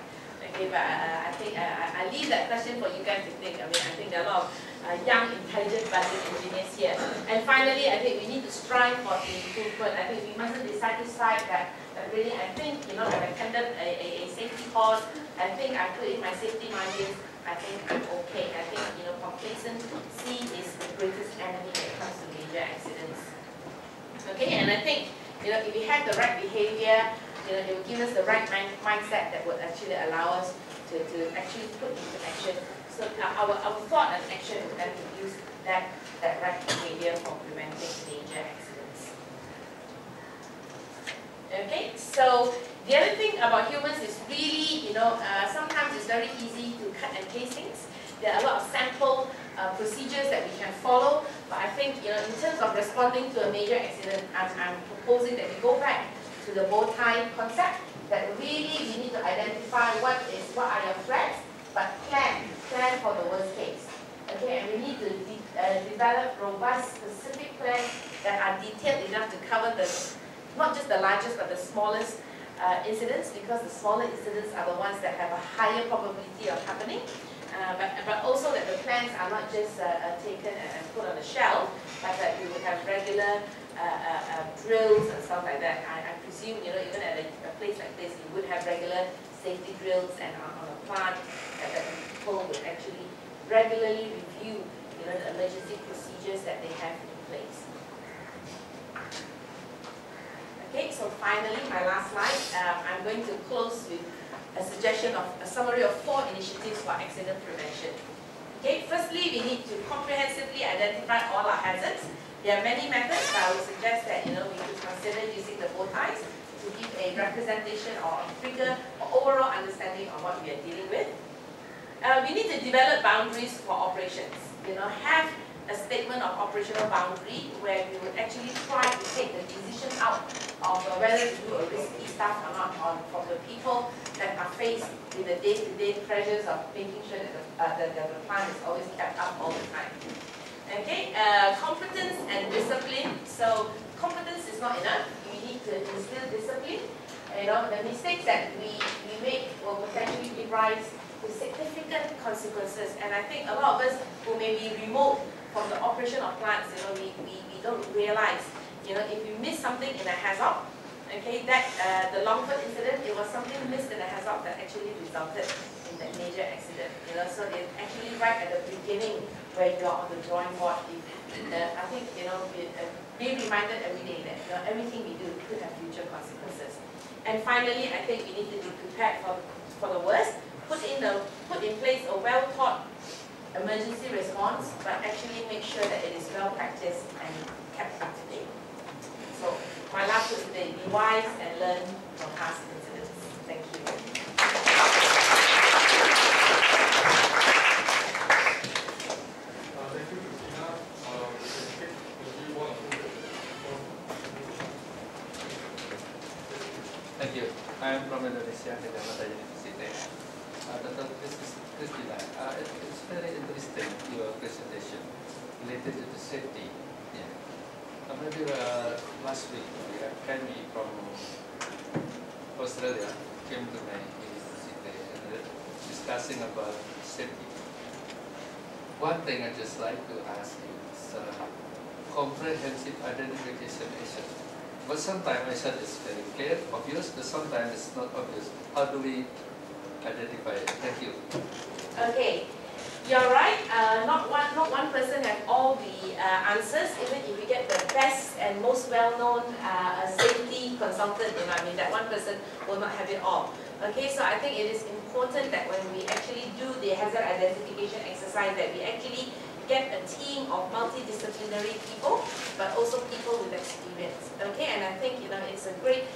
Okay, but I think I leave that question for you guys to think. I mean, I think there are a lot of young, intelligent, budding engineers here. And finally, I think we need to strive for improvement. I think we mustn't be satisfied that really, I think, you know, I've attended a safety course. I think I put in my safety margins. I think I'm okay. I think, you know, complacency is the greatest enemy when it comes to major accidents. Okay, and I think, you know, if we have the right behavior, you know, it will give us the right mindset that would actually allow us to actually put into action. So our thought and action would then use that right behavior for preventing major accidents. Okay, so the other thing about humans is really, you know, sometimes it's very easy to cut and paste things. There are a lot of sample procedures that we can follow, but I think, you know, in terms of responding to a major accident, I'm proposing that we go back to the bow tie concept, that really we need to identify what are your threats, but plan for the worst case. Okay, and we need to develop robust, specific plans that are detailed enough to cover not just the largest, but the smallest incidents, because the smaller incidents are the ones that have a higher probability of happening. But also that the plans are not just taken and put on the shelf, but that we would have regular drills and stuff like that. I presume, you know, even at a place like this, you would have regular safety drills, and on a plant that people would actually regularly review, you know, the emergency procedures that they have in place. Okay, so finally, my last slide, I'm going to close with a suggestion of a summary of 4 initiatives for accident prevention. Okay, firstly, we need to comprehensively identify all our hazards. There are many methods, but I would suggest that, you know, we could consider using the bow ties to give a representation or a figure or overall understanding of what we are dealing with. We need to develop boundaries for operations. You know, have a statement of operational boundary where we would actually try to take the decision out of whether to do a risky stuff or not from the people that are faced with the day-to-day pressures of making sure that the plant is always kept up all the time. Okay, competence and discipline. So competence is not enough. We need to instill discipline. You know, the mistakes that we make will potentially give rise to significant consequences. And I think a lot of us who may be remote from the operation of plants, you know, we don't realize, you know, if we miss something in a hazard, Okay, that the Longford incident, it was something missed in the hazard that actually resulted in that major accident. You know, so it's actually right at the beginning where you're on the drawing board. I think be reminded every day that everything we do could have future consequences. And finally, I think we need to be prepared for the worst. Put in place a well-thought emergency response, but actually make sure that it is well practiced and kept up to date. So my last word today: be wise and learn from past incidents. Thank you. Thank you, Christina. Thank you. I am from Indonesia, Kejamatan University. Dr. Christina, it's very interesting, your presentation related to the safety. Yeah. Maybe last week, Kenny from Australia came to my university and discussing about safety. One thing I'd just like to ask you is comprehensive identification issue. But sometimes I said it's very clear, obvious, but sometimes it's not obvious. How do we identify it? Thank you. Okay, you're right. Not one person has all the answers. Even if you get the best and most well-known safety consultant, that one person will not have it all. Okay, so I think it is important that when we actually do the hazard identification exercise, that we actually get a team of multidisciplinary people, but also people with experience. Okay, and I think it's a great.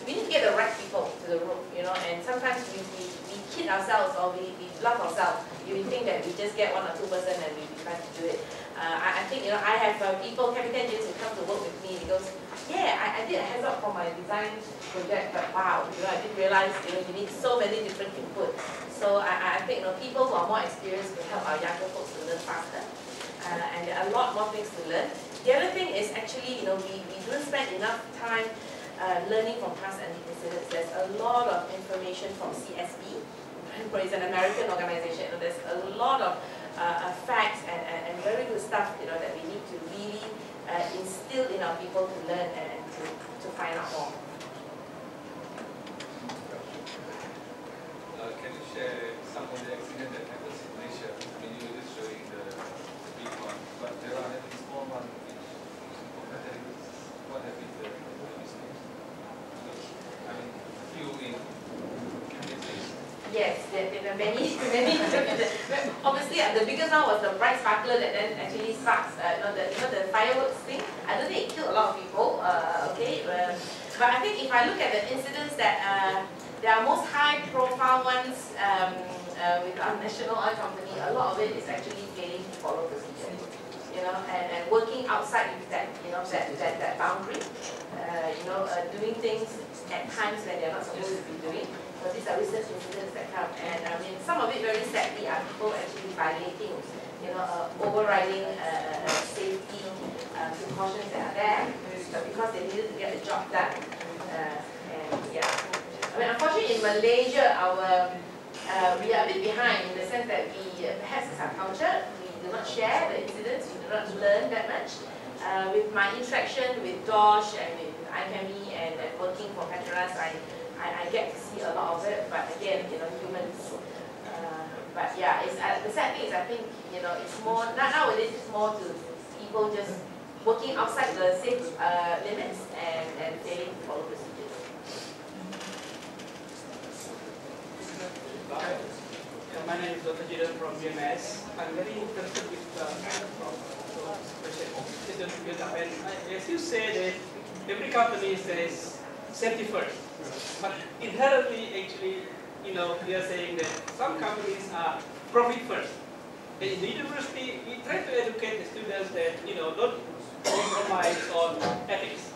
We need to get the right people to the room. And sometimes we kid ourselves or we bluff ourselves. We think that we just get 1 or 2 person and we try to do it. I think I have people, chemical engineers, who come to work with me because I did a hands up for my design project, but wow, I didn't realize you need so many different inputs. So I think people who are more experienced will help our younger folks to learn faster, and there are a lot more things to learn. The other thing is actually we don't spend enough time learning from past incidents. There's a lot of information from CSB, it's an American organization. There's a lot of facts and very good stuff that we need to really instill in our people to learn and to find out more. Can you share some of the accidents that happens in Malaysia? You were just showing the big one, but there are any small ones which what have been the mistakes? Few in Yes, there are many. Obviously, the biggest one was the bright sparkler that then actually sparks. The fireworks thing. I don't think it killed a lot of people. But I think if I look at the incidents that there are most high-profile ones with our national oil company, a lot of it is actually failing to follow procedure. And working outside that that boundary. Doing things at times when they're not supposed to be doing. So these are recent incidents that come, and some of it very sadly are people actually violating, overriding safety precautions that are there, but because they needed to get the job done. Unfortunately in Malaysia, we are a bit behind in the sense that perhaps it's our culture, we do not share the incidents, we do not learn that much. With my interaction with DOSH and with ICAMI and working for Petronas, I get to see a lot of it, but again, humans. But yeah, the sad thing is I think it's more nowadays. It's more to people just working outside the safe limits and failing to follow procedures. My name is Dr. Jiran from BMS. I'm very interested with question. As you said, every company says safety first. But inherently, actually, we are saying that some companies are profit first. And in the university, we try to educate the students that, don't compromise on ethics.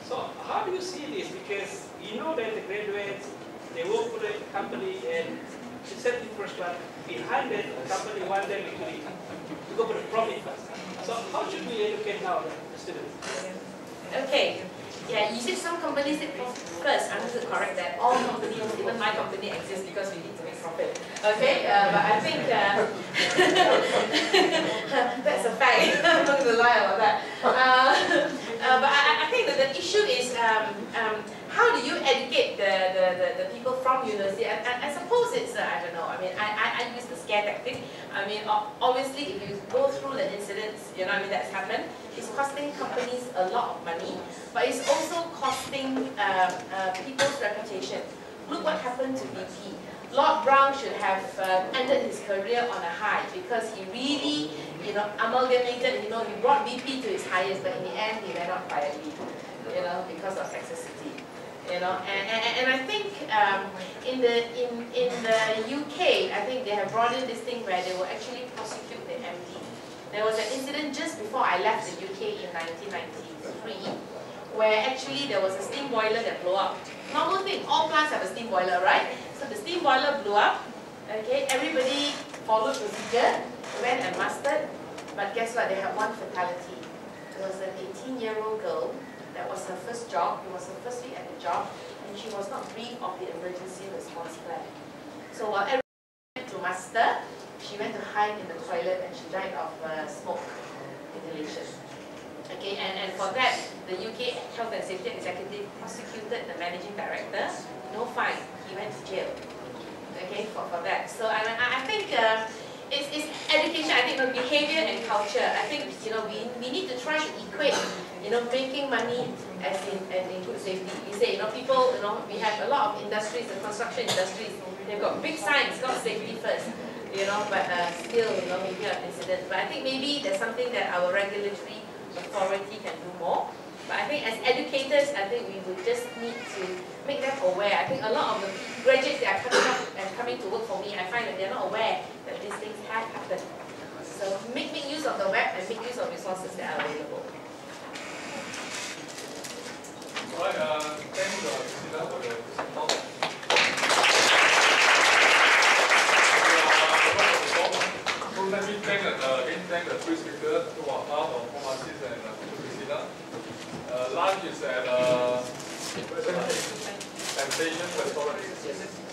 So how do you see this? Because you know that the graduates, they work for the company and it's safety first, but behind that, the company wants them actually to go for the profit first. So how should we educate now the students? Okay. Yeah, you said some companies say profit first. I need to correct that. All companies, even my company, exists because we need to make profit. Okay, but I think that's a fact. I'm not going to lie about that. But I think think that the issue is how do you educate the people from university? I suppose it's, I don't know, I mean, I use the scare tactic. I mean, obviously if you go through the incidents, you know, I mean, that's happened, it's costing companies a lot of money, but it's also costing people's reputation. Look what happened to BP. Lord Brown should have ended his career on a high because he really, you know, amalgamated, you know, he brought BP to its highest, but in the end he went out quietly, you know, because of toxicity. You know, and I think in the UK, I think they have brought in this thing where they will actually prosecute the MD. There was an incident just before I left the UK in 1993, where actually there was a steam boiler that blew up. Normal thing, all plants have a steam boiler, right? So the steam boiler blew up. Okay, everybody followed procedure, went and mustered, but guess what? They had one fatality. It was an 18-year-old girl. That was her first job. It was her first week at the job, and she was not briefed of the emergency response plan. So while everyone went to muster, she went to hide in the toilet and she died of smoke inhalation. Okay, and for that, the UK Health and Safety Executive prosecuted the managing director. No fine. He went to jail. Okay, for that. So I think it's education. I think behavior and culture. I think, you know, we need to try to equate, you know, making money as in good safety. We say, you know, people, you know, we have a lot of industries, the construction industries, they've got big signs, got safety first, you know, but still, you know, maybe an incident. But I think maybe there's something that our regulatory authority can do more. But I think as educators, I think we would just need to make them aware. I think a lot of the graduates that are coming up and coming to work for me, I find that they're not aware that these things have happened. So make use of the web and make use of resources that are available. All right, thanks Priscilla for the talk. So let me thank the three speakers who are part of Pharmacies and Priscilla. Lunch is at Temptation Restaurant.